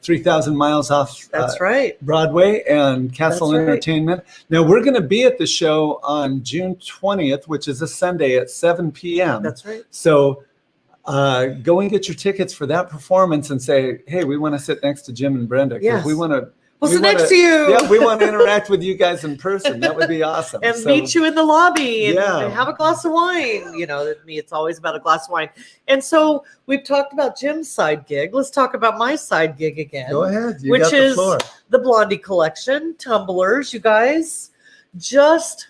3,000 Miles Off
That's right.
Broadway and Castle
That's right.
Entertainment. Now, we're going to be at the show on June 20th, which is a Sunday at 7 p.m.
That's right.
So go and get your tickets for that performance and say, hey, we want to sit next to Jim and Brenda. 'Cause
Yes.
we want to.
We'll sit next to you.
Yeah, we want to interact with you guys in person. That would be awesome.
And
So-
meet you in the lobby and,
Yeah.
and have a glass of wine. You know, to me, it's always about a glass of wine. And so we've talked about Jim's side gig. Let's talk about my side gig again.
Go ahead. You
which
got the
is
floor.
the Blondie Collection, tumblers. You guys just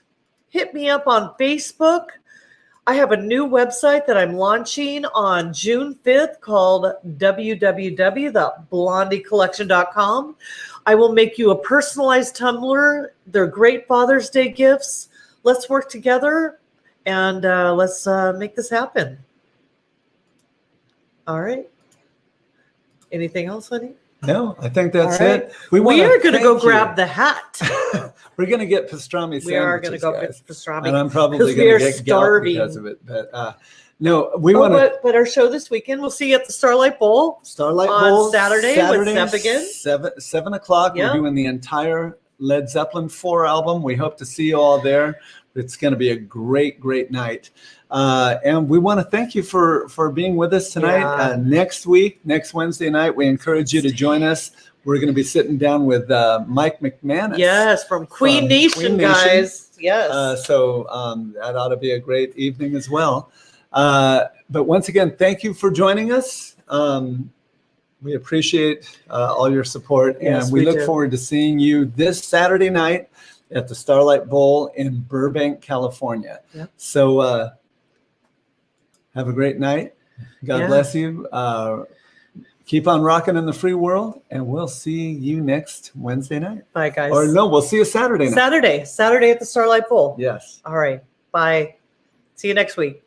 hit me up on Facebook. I have a new website that I'm launching on June 5th called www.blondiecollection.com. I will make you a personalized tumbler. They're great Father's Day gifts. Let's work together and let's make this happen. All right. Anything else, honey?
No, I think that's
All right.
it.
We
wanna
are going to go
thank you.
grab the hat.
We're going to get pastrami sandwiches,
We are going to go
guys.
get pastrami.
And I'm probably
because
going
we are
to get gout
starving.
because of it. But no, we want to
but our show this weekend, we'll see you at the Starlight Bowl.
Starlight
on
Bowl
Saturday with Seth again.
7 o'clock.
Yeah.
We're doing the entire Led Zeppelin 4 album. We hope to see you all there. It's going to be a great, great night. And we want to thank you for being with us tonight.
Yeah.
Next Wednesday night, we encourage you to join us. We're going to be sitting down with Mike McManus.
Yes, from Queen Nation,
Queen Nation.
guys. Yes.
So that ought to be a great evening as well. But once again, thank you for joining us. We appreciate all your support,
Yes,
and we look
do.
forward to seeing you this Saturday night at the Starlight Bowl in Burbank, California.
Yep.
So have a great night. God
Yeah.
bless you. Keep on rocking in the free world, and we'll see you next Wednesday night.
Bye, guys.
Or no, we'll see you Saturday night.
Saturday at the Starlight Bowl.
Yes.
All right. Bye. See you next week.